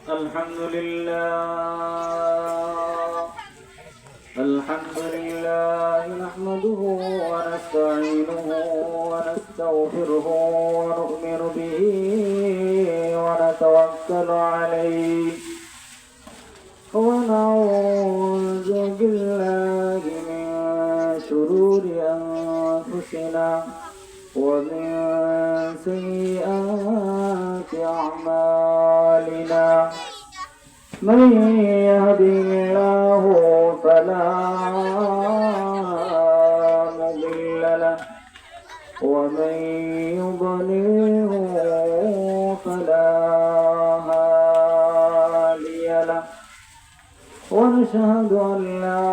الحمد لله نحمده ونستعينه ونستغفره ونؤمن به ونتوكل عليه ونعوذ بالله من شرور أنفسنا ومن سيئات أعمالنا من يهده الله فلا مضل له ومن يضلله فلا هادي له ونشهد أن لا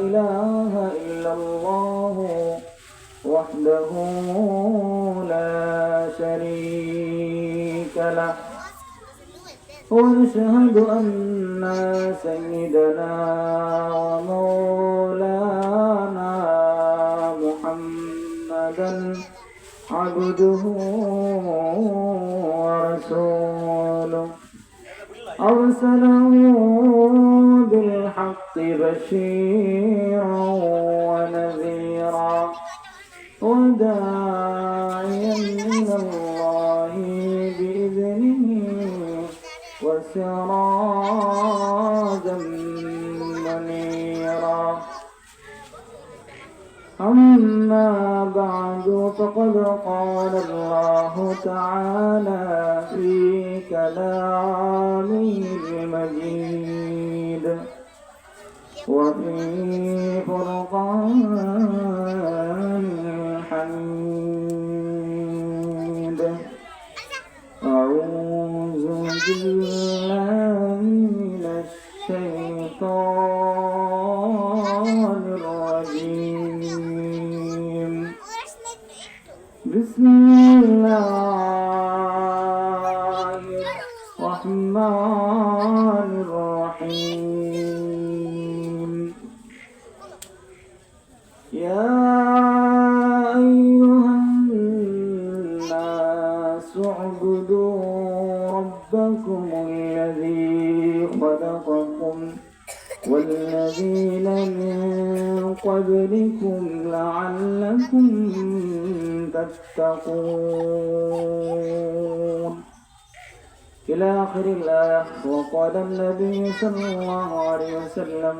إله إلا الله وحده لا شريك له ونشهد أن سيدنا ومولانا محمدا عبده ورسوله أرسله بالحق بشيرا ونذيرا وداعيا إلى الله بإذنه وسراجا منيرا أما بعد فقد قال الله تعالى في كلامه المجيد وفي فرقان حميد أعوذ بالله من الشيطان الرجيم بسم الله الرحمن الرحيم يا أيها الناس اعبدوا ربكم الذي خلقكم والذين من قبلكم لعلكم تتقون إلى آخر الآية. وقال النبي صلى الله عليه وسلم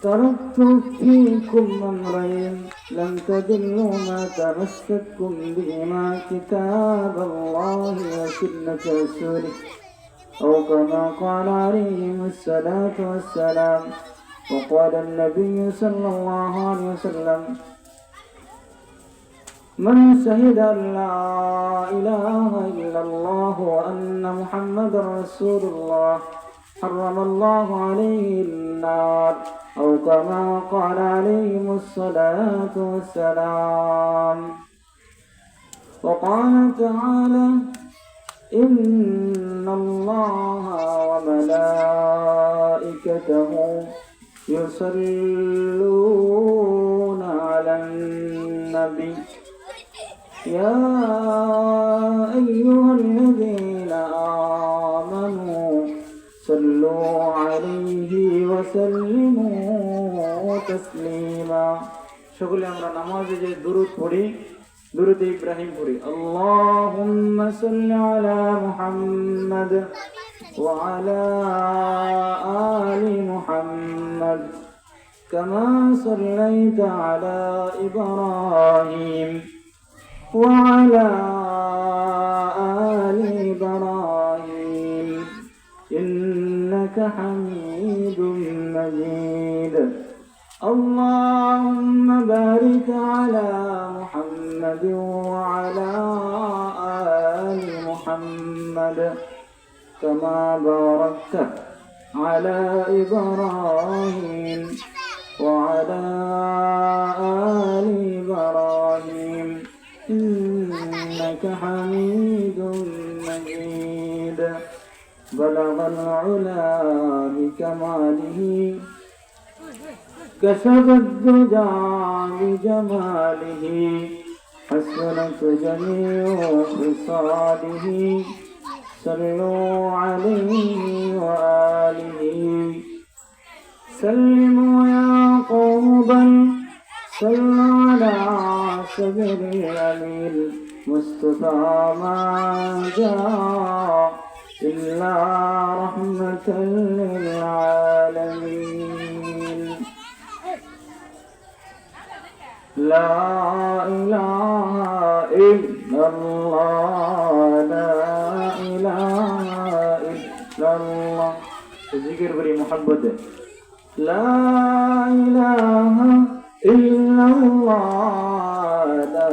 تركت فيكم أمرين لم تضلوا ما تمسكتم بهما كتاب الله وسنة رسوله أو كما قال عليهم الصلاة والسلام. وقال النبي صلى الله عليه وسلم من شهد أن لا إله إلا الله وأن محمد رسول الله حرم الله عليه النار أو كما قال عليهم الصلاة والسلام. وقال تعالى إن الله وملائكته يصلون على النبي يا أيها الذين آمنوا صلوا عليه وسلموا تسليما. সকলে আমরা নামাজে যে দুরূদ পড়ি, দুরূদ ইব্রাহিম পড়ি। আল্লাহুম্মা সাল্লি আলা মুহাম্মাদ ওয়া আলা আলি মুহাম্মাদ কামা সাল্লাইতা আলা ইব্রাহিম ওয়া আলা আলি ইব্রাহিম ইন্নাকা হামিদুম মাজিদ. اللهم بارك على محمد وعلى آل محمد كما باركت على إبراهيم وعلى آل إبراهيم إنك حميد مجيد. بلغ العلا بكماله كشف الدجى بجماله حسنت جميع خصاله صلوا عليه وآله سلموا يا قوما صلوا على سبيل الأمين مصطفى ما جاء إلا رحمة للعالمين لا إله إلا الله لا إله إلا الله ذكر بري محبت لا إله إلا الله لا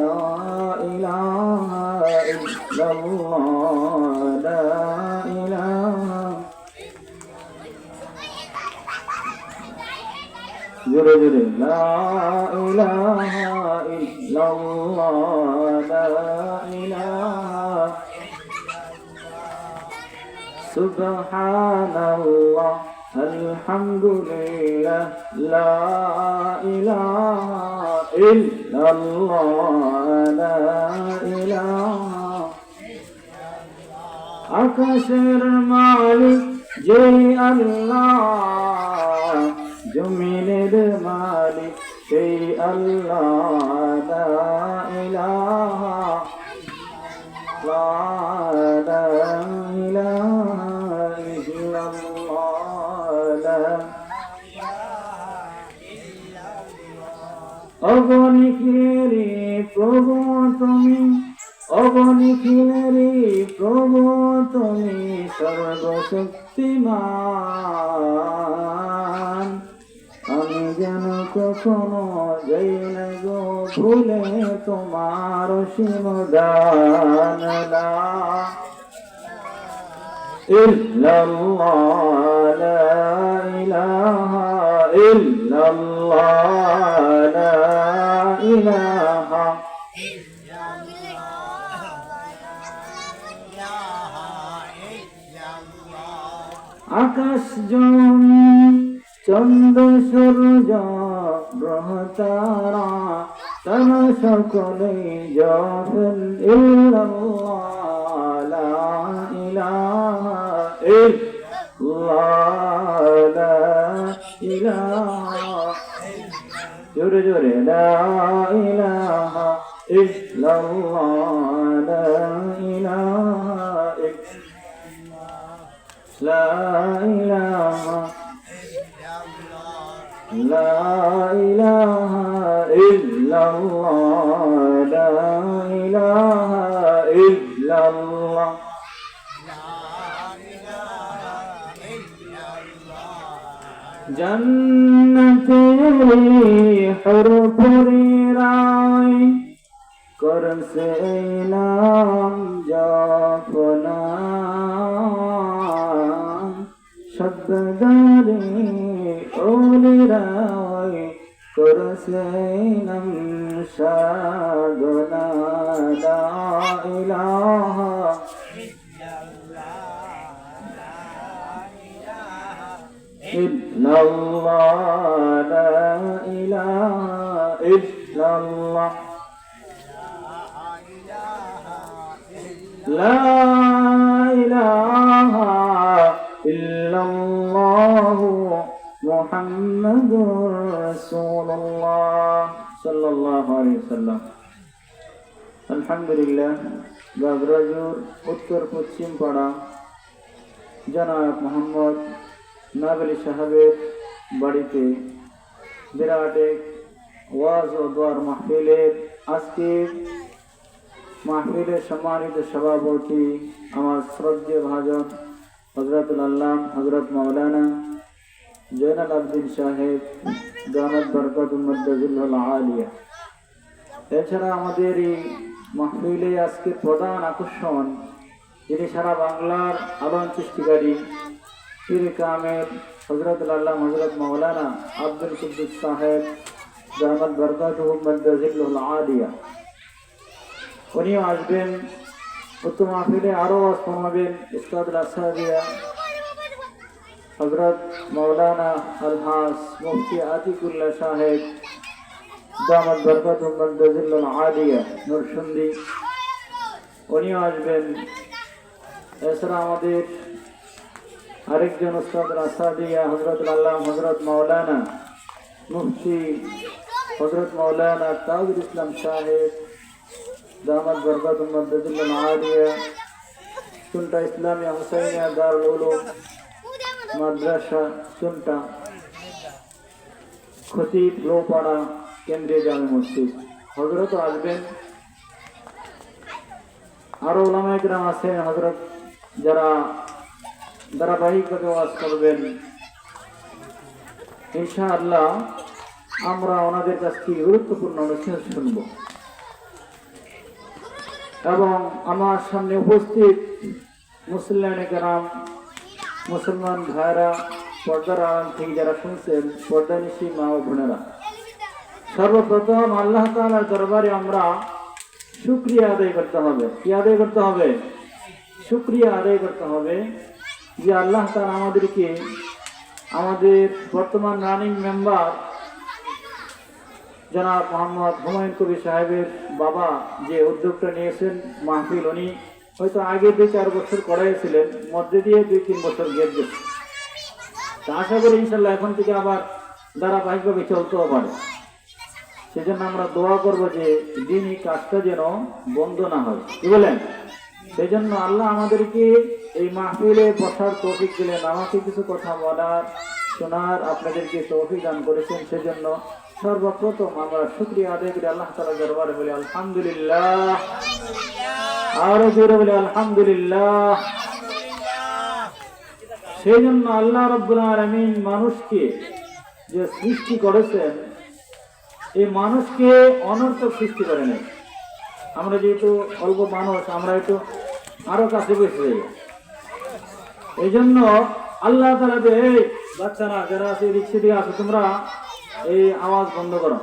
إله إلا الله لا إله جري جري لا إله إلا الله لا إله سبحان الله الحمد لله لا إله إلا الله لا إله আকাশের মালিক যেই আল্লাহ জমিনের মালিক সেই আল্লাহ লা ইলাহা লা ইলাহা ইল্লাল্লাহ অগণিতেরি প্রভু তুমি অগণিতেরি প্রভু তুমি সর্বশক্তিমান আমি যেন কখনো যাই না গো ভুলে তোমার সীমদান লা ইল্লাল্লাহ লা ইলাহা ইল্লাল্লাহ লা ইলাহা আকাশ জমিন চন্দ্র সূর্য গ্রহ তারা তারা সকলে জানেন ইল্লাল্লাহ লা ইলাহা ইল্লাল্লাহ লা ইলাহা জোরে জোরে লা ইলাহা ইল্লাল্লাহ লা ইলাহা لا إله لا إله إلا الله لا إله إلا الله جنتي حرف راي করসেলাম জপনা শব্দদারে ওলিরাই করসেলাম সাধনা লা ইলাহা ইল্লাল্লাহ লা ইলাহা ইল্লাল্লাহ لا إله إلا الله محمد رسول الله صلى الله عليه وسلم الحمد لله গাগরাজুর উত্তর পশ্চিম পাড়া জনাব মোহাম্মদ নাবলি সাহেবের বাড়িতে বিরাট এক ওয়াজ ও দোয়ার মাহফিলের আজকে মাহফিলের সম্মানিত সভাপতি আমার শ্রদ্ধেয় ভাজন হযরতুল আল্লাম হযরত মাওলানা জয়নাল আবদিন সাহেব দামাত বরকাতুল মুদ্দাজিল আলিয়া। এছাড়া আমাদের এই মাহফিলে আজকে প্রধান আকর্ষণ যিনি সারা বাংলার আলোড়ন সৃষ্টিকারী পীর কামেল হযরতুল আল্লাম হযরত মাওলানা আব্দুল কুদ্দুস সাহেব দামাত বরকাতুল মুদ্দাজিল আলিয়া। উনিও আসবেন। উত্তম মাহফিলে আরও শোনাবেন উস্তাদুল আসহাবিয়া হযরত মাওলানা আলহাস মুফতি আতিকুল্লাহ সাহেব দামাত বরকাতুহুম মুনতাজিলুল আলিয়া নরসিংদী, উনিও আসবেন। এছাড়া আমাদের আরেকজন উস্তাদ রাসাদিয়া হযরতুল আল্লাহ হযরত মাওলানা মুফতি হযরত মাওলানা তাজুল ইসলাম সাহেব দামাত বরকাতুহুম মুনতাজিলুল আলিয়া চুন্টা ইসলামিয়া হুসাইনিয়া দারুল উলুম মাদ্রাসা চুন্টা, খতিব লোপাড়া কেন্দ্রীয় জামে মসজিদ, হযরত আসবেন। আরো উলামায়ে কেরাম আছেন হযরত, যারা ধারাবাহিকভাবে ওয়াজ করবেন ইনশাআল্লাহ। আমরা ওনাদের কাছ থেকে গুরুত্বপূর্ণ নসিহত শুনব। এবং আমার সামনে উপস্থিত মুসলিয়ানে কেরাম, মুসলমান ভাইরা, পর্দার আড়াল থেকে যারা শুনছেন, পর্দানিশী মা ও বোনেরা, সর্বপ্রথম আল্লাহ তাআলার দরবারে আমরা শুকরিয়া আদায় করতে হবে। কি আদায় করতে হবে? শুকরিয়া আদায় করতে হবে যে আল্লাহ তাআলা আমাদেরকে, আমাদের বর্তমান রানিং মেম্বার জনাব মোহাম্মদ হুমায়ুন কবির সাহেবের বাবা যে উদ্যোগটা নিয়েছেন মাহফিল, উনি হয়তো আগে 2-4 বছর করাইছিলেন, মধ্যে দিয়ে 2-3 বছর গ্যাপ গেছে। তা আশা করি ইনশাল্লাহ এখন থেকে আবার ধারাবাহিকভাবে চলতেও পারে। সেজন্য আমরা দোয়া করবো যে দিনই কাজটা যেন বন্ধ না হয়। কি বলেন? সেই জন্য আল্লাহ আমাদেরকে এই মাহফিলে বসার তৌফিক দিলেন, আমাকে কিছু কথা বলার, শোনার আপনাদেরকে তৌফিক দান করেছেন। সেজন্য সর্বপ্রথম আমরা শুকরিয়া আদায় করি আল্লাহ তাআলার দরবারে, বলি আলহামদুলিল্লাহ। আরো জোরে বলি আলহামদুলিল্লাহ। সেই জন্য আল্লাহ রাব্বুল আলামিন মানুষকে যে সৃষ্টি করেছেন, এই মানুষকে অনর্থক সৃষ্টি করে নাই। আমরা যেহেতু অল্প মানুষ, আমরা একটু আরো কাছে বসে যাই। এই জন্য আল্লাহ তাআলা যে, এই বাচ্চারা যারা আছে রিক্সা দিয়ে আছে, তোমরা এই আওয়াজ বন্ধ করো।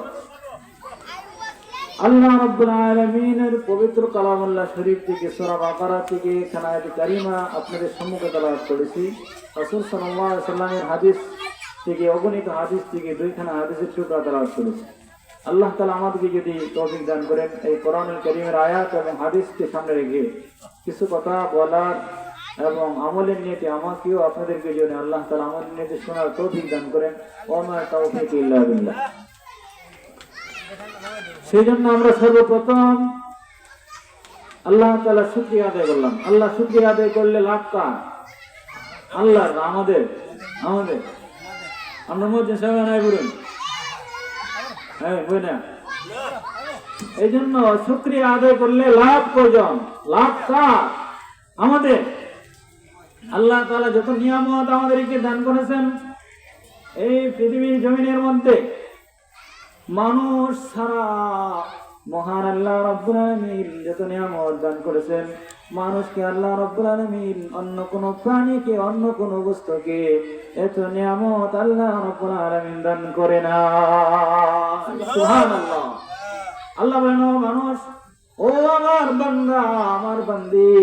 আল্লাহ রাব্বুল আলামিনের পবিত্র কালামুল্লাহ শরীফ থেকে সূরা বাকারা থেকে আয়াত কারিমা আপনাদের সম্মুখে তেলাওয়াত করেছি। রাসূল সাল্লাল্লাহু আলাইহি ওয়াসাল্লামের হাদিস থেকে, অগণিত হাদিস থেকে 2খানা হাদিসের টুকরা তেলাওয়াত করেছি। আল্লাহ তাআলা আমাদেরকে যদি তৌফিক দান করেন, এই কোরআনুল কারীমের আয়াত এবং হাদিসকে সামনে রেখে কিছু কথা বলার এবং আমলের নিয়তে আমাকেও আপনাদেরকে জন্য আল্লাহ তাআলা আমলের নিয়তে শোনার তৌফিক দান করেন। ওয়া মা তাওফীক ইল্লা বিল্লাহ। সেই জন্য আমরা সর্বপ্রথম আল্লাহ তাআলা শুকরিয়া আদায় করলাম। আল্লাহ শুকরিয়া আদায় করলে লাভ কার? আল্লাহর, আমাদের। আমরা মধ্যে সবাই নাই বলুন, হ্যাঁ বই না। এই জন্য শুকরিয়া আদায় করলে লাভ কজন? লাভ কার? আমাদের। আল্লাহ তাআলা যত নিয়ামত আমাদেরকে দান করেছেন এই পৃথিবীর জমিনের মধ্যে, মানুষ ছাড়া মহান আল্লাহ রাব্বুল আলামিন যত নিয়ামত দান করেছেন, মানুষকে আল্লাহ রাব্বুল আলামিন অন্য কোন প্রাণীকে, অন্য কোন বস্তুকে এত নিয়ামত আল্লাহ রাব্বুল আলামিন দান করে না। সুবহানাল্লাহ। আল্লাহ বলেন, ও মানুষ, ও আমার বান্দা, আমার বান্দি,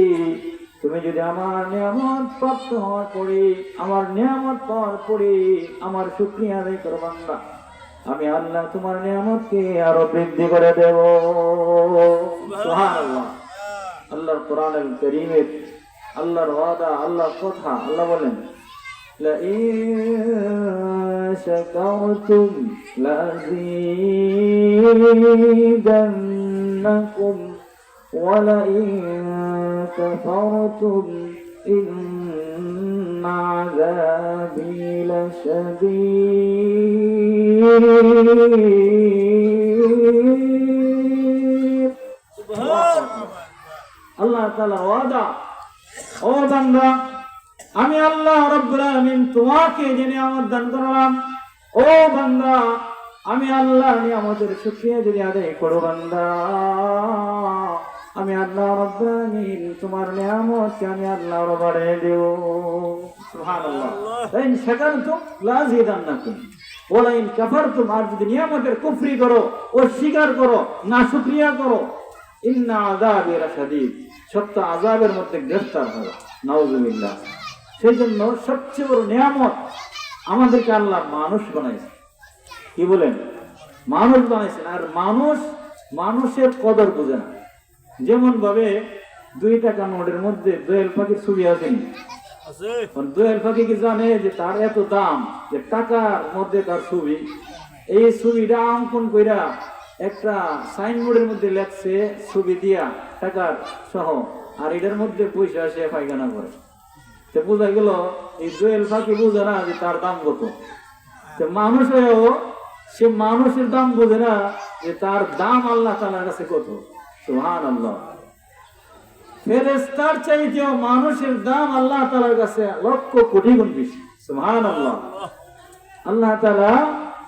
তুমি যদি আমার নিয়ামত প্রাপ্ত হওয়ার পরে, আমার নিয়ামত পাওয়ার পরে আমার শুকরিয়া আদায় করো বান্দা, আমি আল্লাহ তোমার নিয়ামতকে আরো বৃদ্ধি করে দেব। সুবহানাল্লাহ। আল্লাহর কোরআনুল কারীমের আল্লাহর ওয়াদা, আল্লাহর কথা। আল্লাহ বলেন, লা ইন শাকারতুম লাযীদান্নাকুম ওয়া লা ইন কাফারতুম ইন্না আযাবী লাশাদীদ। আল্লাহ তাআলা ওয়াদা, ও বান্দা, আমি আল্লাহ রাব্বুল আলামিন তোমাকে যে নিয়ামত দান করলাম, ও বান্দা, আমি আল্লাহর নিয়ামতের শুকরিয়া যদি আদায় করো বান্দা, আমি আল্লাহ রাব্বুল আলামিন তোমার নিয়ামতকে আমি আল্লাহ আরো বাড়িয়ে দেব। সুবহানাল্লাহ। ইন শাকারতুম লাযীদান্নাকুম ওয়া লা ইন কাফারতুম, আর যদি নিয়ামতের কুফরি করো, অস্বীকার করো, না শুকরিয়া করো, ইন্না আযাবী লাশাদীদ, সত্য আযাবের মধ্যে গ্রেফতার হবে। নাউযুবিল্লাহ। সেই জন্য সবচেয়ে বড় নিয়ামত আমাদেরকে আল্লাহ মানুষ বানাইছে। কি বলেন? মানুষ বানাইছেন। আর মানুষ মানুষের কদর বোঝে না। যেমন ভাবে 2 টাকা নোটের মধ্যে দোয়েল পাখির ছবি আছে, দোয়েল পাখি কি জানে যে তার এত দাম, যে টাকার মধ্যে তার ছবি, এই ছবিটা অঙ্কন কইরা একটা সাইনবোর্ডের মধ্যে লেখছে ছবি দিয়া টাকার সহ, আর এটার মধ্যে পয়সা সে পায়খানা করে। তো বোঝা গেল এই দোয়েল পাখি বোঝে না যে তার দাম কত। তো মানুষ হয়েও সে মানুষের দাম বোঝে না যে তার দাম আল্লাহ তাআলার কাছে কত। সুবহানাল্লাহ। ফেরেশতার চাইতেও মানুষের দাম আল্লাহ তাআলার কাছে লক্ষ কোটি গুণ বেশি। সুবহানাল্লাহ। আল্লাহ তাআলা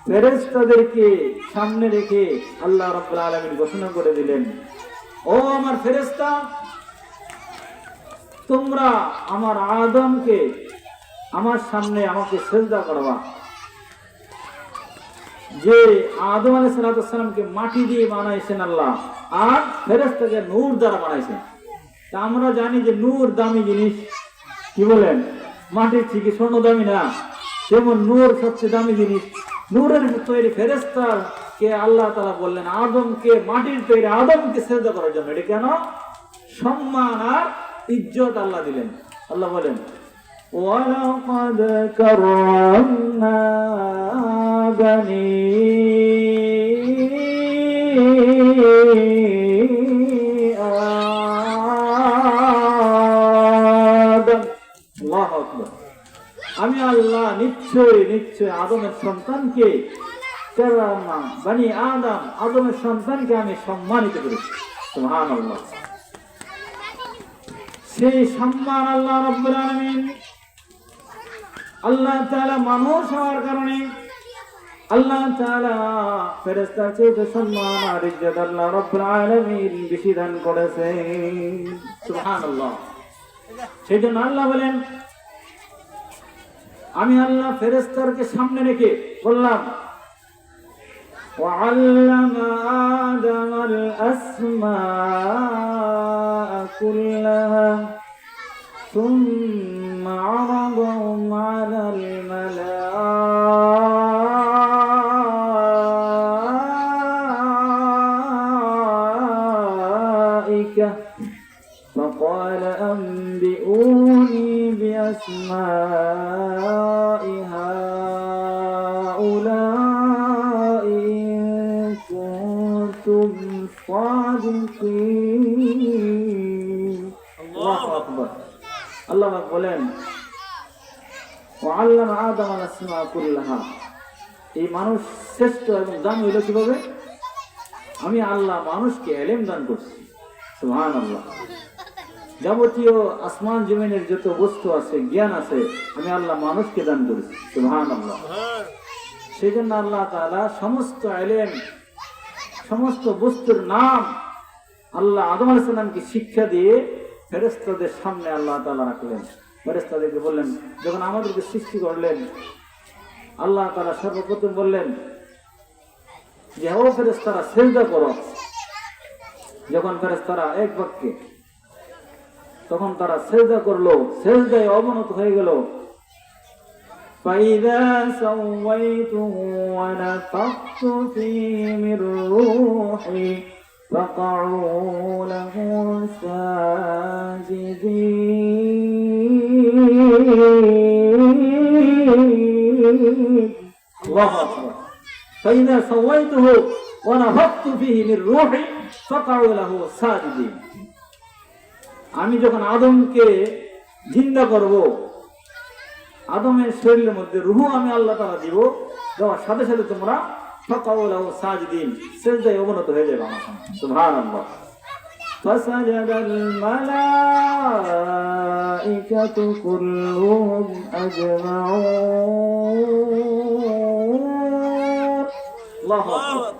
ফেরেশতাদেরকে সামনে রেখে আল্লাহ রাব্বুল আলামিন ঘোষণা করে দিলেন, ও আমার ফেরেশতা, তোমরা আমার আদমকে আমার সামনে আমাকে সিজদা করবা। যে আদম আলাইহিস সালামকে মাটি দিয়ে বানাইছেন আল্লাহ, আর ফেরেশতাকে নূর দ্বারা বানাইছেন। তা আমরা জানি যে নূর দামি জিনিস, কি বলেন, মাটির থেকে স্বর্ণ দামি না, যেমন নূর সবচেয়ে দামি জিনিস। নূরের তৈরি ফেরেশতাকে আল্লাহ তাআলা বললেন আদমকে, মাটির তৈরি আদমকে সিজদা করার জন্য। এটা কেন? সম্মান আর ইজ্জত আল্লাহ দিলেন। আল্লাহ বলেন, ওয়ালাকাদ কাররামনা বানি আদম। আল্লাহু আকবার। আমি আল্লাহ নিশ্চয় নিশ্চয় আদমের সন্তানকে কাররামনা বানি আদম, আদমের সন্তানকে আমি সম্মানিত করেছি। সুবহানাল্লাহ। সেই সম্মান আল্লাহ রাব্বুল আলামিন, আল্লাহ তাআলা মানুষ হওয়ার কারণে আল্লাহ তাআলা ফেরেশতার চেয়ে সম্মান আর ইজ্জত আল্লাহ রাব্বুল আলামিন বেশি দান করেছেন। সুবহানাল্লাহ। সেজন্য আল্লাহ বলেন, আমি আল্লাহ ফেরেশতাকে সামনে রেখে বললাম, وعلم آدم الأسماء كلها ثم عرضهم على الملائكة فقال أنبئوني بأسماء هؤلاء إن كنتم صادقين. الله أكبر. আল্লাহ বলেন, وعلم آدم الأسماء كلها, এই মানুষ শ্রেষ্ঠ এবং দামি হইল কিভাবে? আমি আল্লাহ মানুষকে ইলম দান করছি। সুবহানাল্লাহ। যাবতীয় আসমান জমিনের যত বস্তু আছে, জ্ঞান আছে, আমি আল্লাহ মানুষকে দান করেছি। সুবহানাল্লাহ। সেই জন্য আল্লাহ তাআলা সমস্ত ইলম, সমস্ত বস্তুর নাম আল্লাহ আদম আলাইহিস সালামকে শিক্ষা দিয়ে ফেরেশতাদের সামনে আল্লাহ তাআলা রাখলেন। ফেরেশতাদেরকে বললেন, যখন আমাদেরকে সৃষ্টি করলেন আল্লাহ তাআলা সর্বপ্রথম বললেন যে ও ফেরেশতারা সিজদা করো। যখন ফেরেশতারা এক বাক্যে, তখন তারা সিজদা করলো, সিজদায় অবনত হয়ে গেল। فَإِذَا سَوَّيْتُهُ وَنَفَخْتُ فِيهِ مِنْ رُوحِي فَقَعُوا لَهُ سَاجِدِينَ. الله أكبر. فَإِذَا سَوَّيْتُهُ وَنَفَخْتُ فِيهِ مِنْ رُوحِي فَقَعُوا لَهُ سَاجِدِينَ. আমি যখন আদমকে জিন্দা করব, আদমের শরীরের মধ্যে রূহ আমি আল্লাহ তাআলা দিব, দেওয়ার সাথে সাথে তোমরা ফাকাউ লাহু সাজিদিন, সিজদায় অবনত হয়ে যাবে আমার সামনে। সুবহানাল্লাহ। ফাসাজাদাল মালাইকাতু কুল্লুহুম আজমাউন। আল্লাহু আকবার।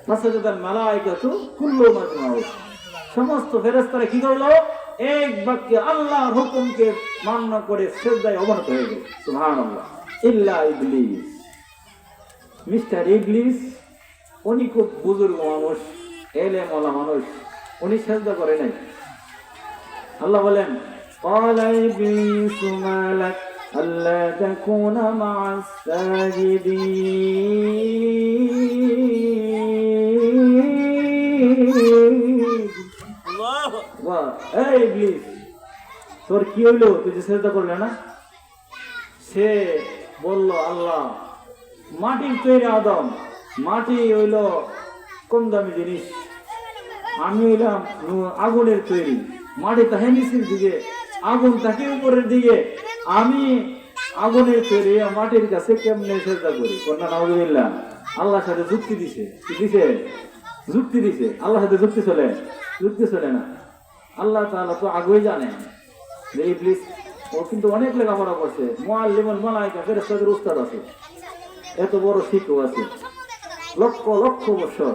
ফাসাজাদাল মালাইকাতু কুল্লুহুম আজমাউন। সমস্ত ফেরেশতারা কি করলো? এক বাক্যে আল্লাহর হুকুমকে মান্য করে সিজদায় অবনত হয়ে গেল। সুবহানাল্লাহ। ইল্লা ইবলিস, মিস্টার ইবলিস, উনি খুব বুজুর্গ মানুষ, এলেমওয়ালা মানুষ, উনি সিজদা করে নাই। আল্লাহ বলেন, ক্বালা ইবলিসু মা লাক ألا تكون مع الساجدين এই ইবলিস তোর কি হইলো তুই যে সেজদা করলে না সে বলল আল্লাহ মাটির তৈরি আদম মাটি হইল কম দামি জিনিস আমি হইলাম আগুনের তৈরি মাটি তাহে নিচের দিকে আগুন তাকে উপরের দিকে আমি আগুনের তৈরি মাটির কাছে কেমনে সেজদা করি কন্যা নাউজুবিল্লাহ আল্লাহর সাথে যুক্তি দিছে কি দিছে যুক্তি দিছে আল্লাহর সাথে যুক্তি চলে না আল্লাহ তাআলা তো আগেই জানেন যে ইবলিস ও কিন্তু অনেক লেখাপড়া করছে মুআল্লিমুল মালায়েকা ফেরেশতাদের উস্তাদ আছে এত বড় শিক্ষক আছে লক্ষ লক্ষ বছর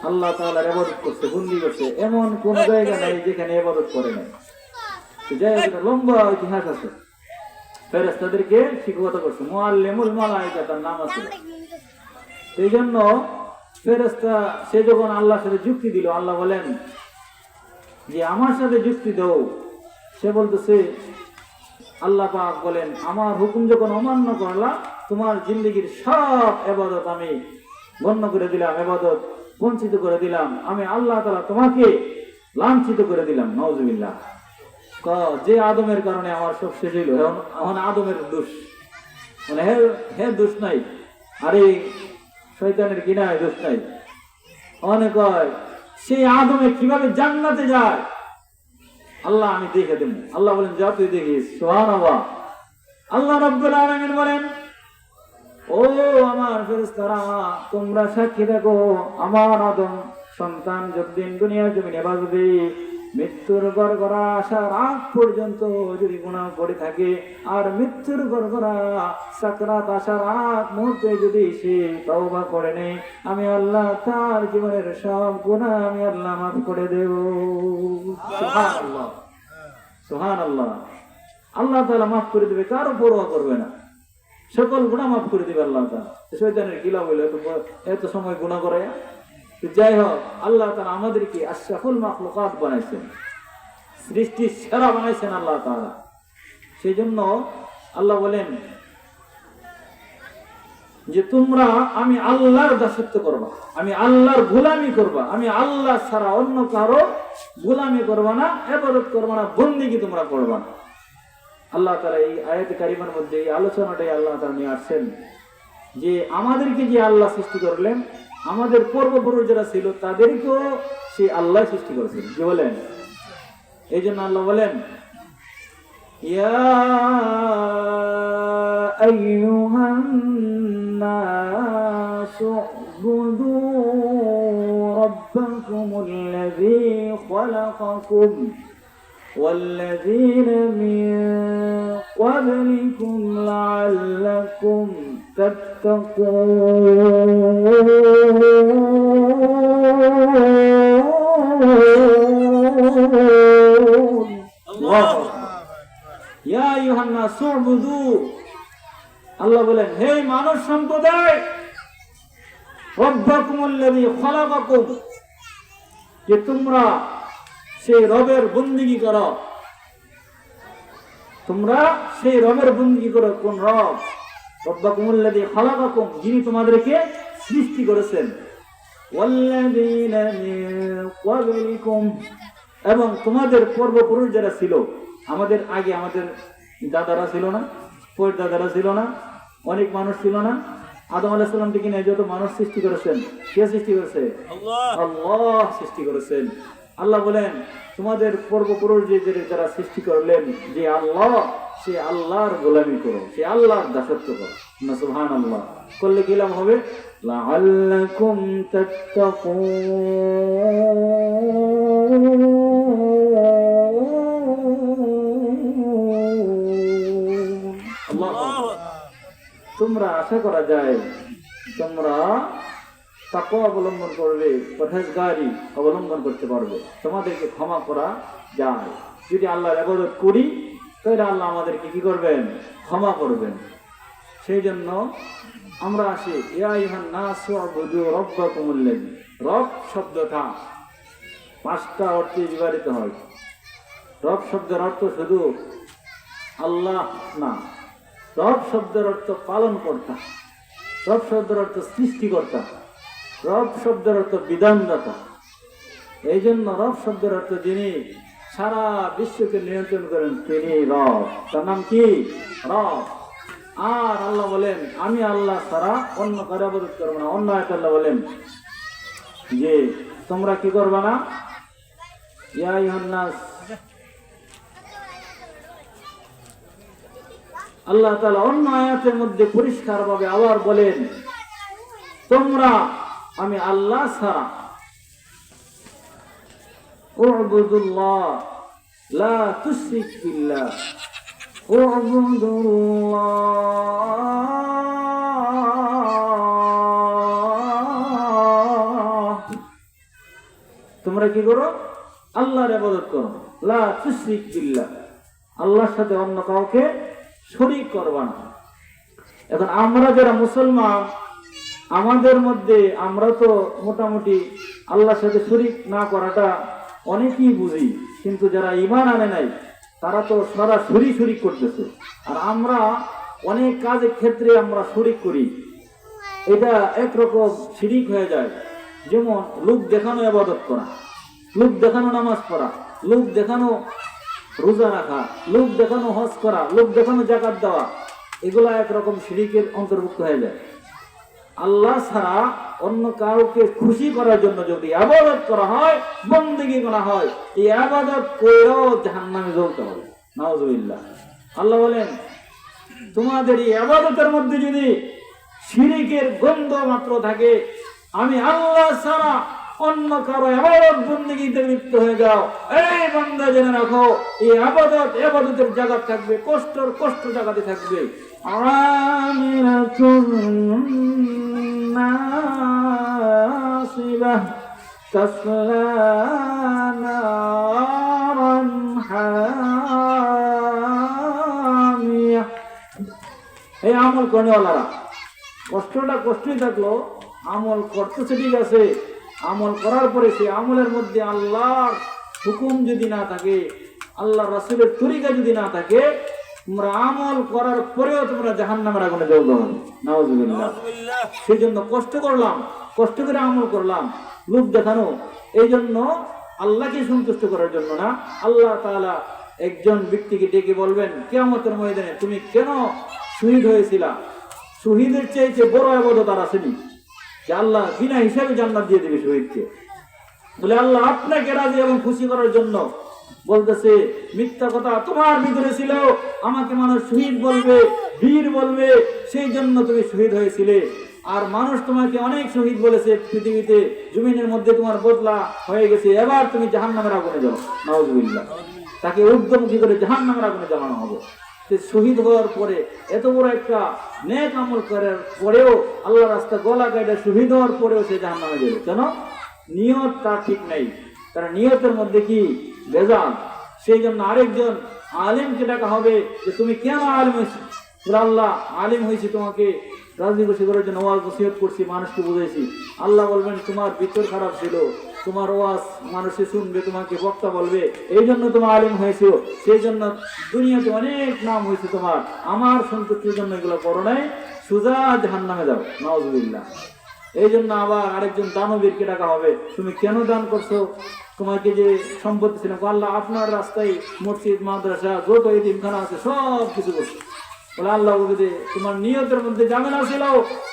আল্লাহ তাআলার ইবাদত করছে বন্দি করছে এমন কোন জায়গা নাই যেখানে ইবাদত করে না জায়গাটা লম্বা ইতিহাস আছে ফেরেশতাদেরকে শিক্ষকতা করছে মুআল্লিমুল মালায়েকা তার নাম আছে এই জন্য ফেরেশতা সে যখন আল্লাহর সাথে যুক্তি দিল আল্লাহ বলেন যে আমার সাথে যুক্তি দাও সে বলতেছে আল্লাহ পাক বলেন আমার হুকুম যখন অমান্য করলা তোমার জিন্দেগীর সব ইবাদত আমি বন্ধ করে দিলাম ইবাদত বঞ্চিত করে দিলাম আমি আল্লাহ তাআলা তোমাকে লাঞ্ছিত করে দিলাম নাউজুবিল্লাহ যে আদমের কারণে আমার সব শেষ হইল এখন আদমের দোষ মানে হে দোষ নাই আরে শয়তানের কি নাই দোষ নাই অনেক হয় সেই আদমে কিভাবে জান্নাতে যায় আল্লাহ আমি দেখে দেব আল্লাহ বলেন যা তুই দেখিস সুবহানাল্লাহ আল্লাহ রাব্বুল আলামিন বলেন ও আমার ফেরেশতারা তোমরা সাক্ষী থাকো আমার আদম সন্তান যতদিন দুনিয়ার জমিনে বাঁচবে মৃত্যুর গড়গড়া আসার আগ পর্যন্ত যদি গুনাহ করে থাকে আর মৃত্যুর গড়গড়া সাকরাত আসার আগ মুহূর্তে যদি সে তওবা করে নেয় আমি আল্লাহ তার জীবনের সব গুনাহ আমি আল্লাহ মাফ করে দেব সুবহানাল্লাহ সুবহানাল্লাহ আল্লাহ তাআলা মাফ করে দেবে কারো পরোয়া করবে না সকল গুনাহ মাফ করে দিবে আল্লাহ তাআলা শয়তানের কি লাভ হইলো এত সময় গুনাহ করে যাই হোক আল্লাহ তাআলা আমাদেরকে আশরাফুল মাখলুকাত বানাইছেন সৃষ্টির সেরা বানাইছেন আল্লাহ তাআলা সেই জন্য আল্লাহ বলেন যে তোমরা আমি আল্লাহর দাসত্ব করবা আমি আল্লাহর গোলামি করবা আমি আল্লাহ ছাড়া অন্য কারো গোলামি করবা না ইবাদত করবা না বন্দেগী তোমরা করবা না আল্লাহ তাআলা এই আয়াত কারিমার মধ্যে এই আলোচনাটাই আল্লাহ তাআলা নিয়ে আসছেন যে আমাদেরকে যে আল্লাহ সৃষ্টি করলেন আমাদের পূর্বপুরুষ যারা ছিল তাদেরকেও সে আল্লাহ সৃষ্টি করেছেন কি বলেন এই জন্য আল্লাহ বলেন ইয়া আইয়ুহান নাসু উবুদু রাব্বাকুমুল্লাযী খালাকাকুম والذين من قبلكم لعلكم تتقون الله يا أيها الناس اعبدوا আল্লাহ বলেন হে মানব সম্প্রদায় রব্বাকুমুল্লাযী খালাকাকুম যে তোমরা সেই রবের বন্দেগী করো তোমরা সেই রবের বন্দেগী করো কোন রব রব্বাকুমুল্লাযী খালাকাকুম যিনি তোমাদেরকে সৃষ্টি করেছেন ওয়াল্লাযীনা মিন ক্বাবলিকুম এবং তোমাদের পূর্বপুরুষ যারা ছিল আমাদের আগে আমাদের দাদারা ছিল না পরদাদারা ছিল না অনেক মানুষ ছিল না আদম আলাইহিস সালাম থেকে নিয়ে যত মানুষ সৃষ্টি করেছেন কে সৃষ্টি করেছে আল্লাহ সৃষ্টি করেছেন আল্লাহ বলেন তোমাদের পূর্বপুরুষ যারা সৃষ্টি করলেন যে আল্লাহ সে আল্লাহর গোলামি করো সে আল্লাহর দাসত্ব করো না সুবহানাল্লাহ করলে কি লাভ হবে লাআল্লাকুম তাত্তাকুন আল্লাহ তোমরা আশা করা যায় তোমরা তাকওয়া অবলম্বন করবে পরহেজগারি অবলম্বন করতে পারবে তোমাদেরকে ক্ষমা করা যায় যদি আল্লাহর ইবাদত করি তাহলে আল্লাহ আমাদেরকে কি করবেন ক্ষমা করবেন সেই জন্য আমরা আসি ইয়া আইয়ুহান নাসু উবুদু রাব্বাকুমুল্লাযী রব শব্দটা পাঁচটা অর্থে বিবৃত হয় রব শব্দের অর্থ শুধু আল্লাহ না। রব শব্দের অর্থ পালন কর্তা, রব শব্দের অর্থ সৃষ্টিকর্তা, রব শব্দের অর্থ বিধানদাতা। এই জন্য রব শব্দের অর্থ যিনি সারা বিশ্বকে নিয়ন্ত্রণ করেন তিনি রব, তার নাম কি? রব। আর আল্লাহ বলেন আমি আল্লাহ ছাড়া অন্য কারো ইবাদত করব না। অন্য আয়াতে আল্লাহ বলেন যে তোমরা কি করবে না, ইয়া আইয়ুহান নাস, আল্লাহ তাআলা অন্য আয়াতের মধ্যে পরিষ্কারভাবে আবার বলেন তোমরা আমি আল্লাহ ছাড়া উবুদুল্লাহ লা তুশরিক বিল্লাহ, তোমরা কি করো? আল্লাহর ইবাদত করো। লা তুশরিক বিল্লাহ, আল্লাহর সাথে অন্য কাউকে শরীক করবা না। এখন আমরা যারা মুসলমান, আমাদের মধ্যে আমরা তো মোটামুটি আল্লাহর সাথে শরীক না করাটা অনেকেই বুঝি, কিন্তু যারা ঈমান আনে নাই তারা তো সরাসরি শরীক করতেছে। আর আমরা অনেক কাজের ক্ষেত্রে আমরা শরীক করি, এটা একরকম শিরিক হয়ে যায়। যেমন লোক দেখানো ইবাদত করা, লোক দেখানো নামাজ পড়া, লোক দেখানো রোজা রাখা, লোক দেখানো হজ করা, লোক দেখানো যাকাত দেওয়া, এগুলা একরকম শিরিকের অন্তর্ভুক্ত হয়ে যায়। আল্লাহ ছাড়া অন্য কাউকে খুশি করার জন্য যদি ইবাদত করা হয়, বন্দেগী করা হয়, এই ইবাদত করেও জাহান্নামে জ্বলতে হবে। নাউজুবিল্লাহ। আল্লাহ বলেন তোমাদের এই ইবাদতের মধ্যে যদি শিরিকের গন্ধ মাত্র থাকে, আমি আল্লাহ ছাড়া অন্য কারো ইবাদত বন্দেগীতে লিপ্ত হয়ে যাও, এই বান্দা জেনে রাখো এই ইবাদতের জায়গা থাকবে কষ্ট জায়গাতে থাকবে। আমিরাতুন নাসিবাহ তাসলা নারান হামিয়া। এই আমল করেওয়ালারা কষ্টই থাকলো, আমল করতেছে ঠিক আছে, আমল করার পরে সেই আমলের মধ্যে আল্লাহর হুকুম যদি না থাকে, আল্লাহ রাসূলের তরিকা যদি না থাকে, তোমরা আমল করার পরেও তোমরা জাহান্নামের আগুনে জ্বলতে হবে। নাউজুবিল্লাহ। সেই জন্য কষ্ট করে আমল করলাম, লোক দেখানো, এই জন্য আল্লাহকে সন্তুষ্ট করার জন্য না। আল্লাহ তাআলা একজন ব্যক্তিকে ডেকে বলবেন কিয়ামতের ময়দানে তুমি কেন শহীদ হয়েছিলা? শহীদের চাইতে বড় ইবাদত আর আসেনি যে আল্লাহ বিনা হিসাবে জান্নাত দিয়ে দেবে শহীদকে। বলে আল্লাহ আপনাকে রাজি এবং খুশি করার জন্য। বলতেছে মিথ্যা কথা তোমার ভিতরে ছিল, আমাকে মানুষ শহীদ বলবে, বীর বলবে, সেই জন্য তুমি শহীদ হয়েছিলে। আর মানুষ তোমাকে অনেক শহীদ বলেছে পৃথিবীতে, জমিনের মধ্যে তোমার বদলা হয়ে গেছে, এবার তুমি জাহান্নামের আগুনে যাও। নাউজুবিল্লাহ। তাকে ঊর্ধ্বমুখী করে জাহান্নামের আগুনে জ্বালানো হবে। শহীদ হওয়ার পরে এত বড় একটা নেক আমল করার পরেও, আল্লাহ রাস্তা গলা কাটা শহীদ হওয়ার পরেও সে জাহান্নামে যাবে। কেন? নিয়ত তার ঠিক নাই, তার নিয়তের মধ্যে কি ভেজাল। সেই জন্য আরেকজন আলেমকে ডাকা হবে যে তুমি কেন আলেম হয়েছো? আল্লাহ আলেম হয়েছি তোমাকে রাজি খুশি করার জন্য ওয়াজ নসিহত করছি, মানুষকে বুঝাইছি। আল্লাহ বলবেন তোমার ভিতর খারাপ ছিল, তোমার ওয়াজ মানুষে শুনবে, তোমাকে বক্তা বলবে, এই জন্য তোমার আলেম হয়েছে, সেই জন্য দুনিয়াতে অনেক নাম হয়েছে তোমার। আমার সন্তুষ্টির জন্য এগুলো করো নাই, সোজা জাহান্নামে যাও। নাউজুবিল্লাহ। এই জন্য আবার আরেকজন দানবীরকে ডাকা হবে, তুমি কেন দান করছো? তোমাকে যে সম্পত্তি ছিল, আল্লাহ আপনার রাস্তায় মসজিদ মাদ্রাসা যত এতিমখানা আছে সব কিছু করছো। বলে আল্লাহ বলবে তোমার নিয়তের মধ্যে ঝামেলা ছিল,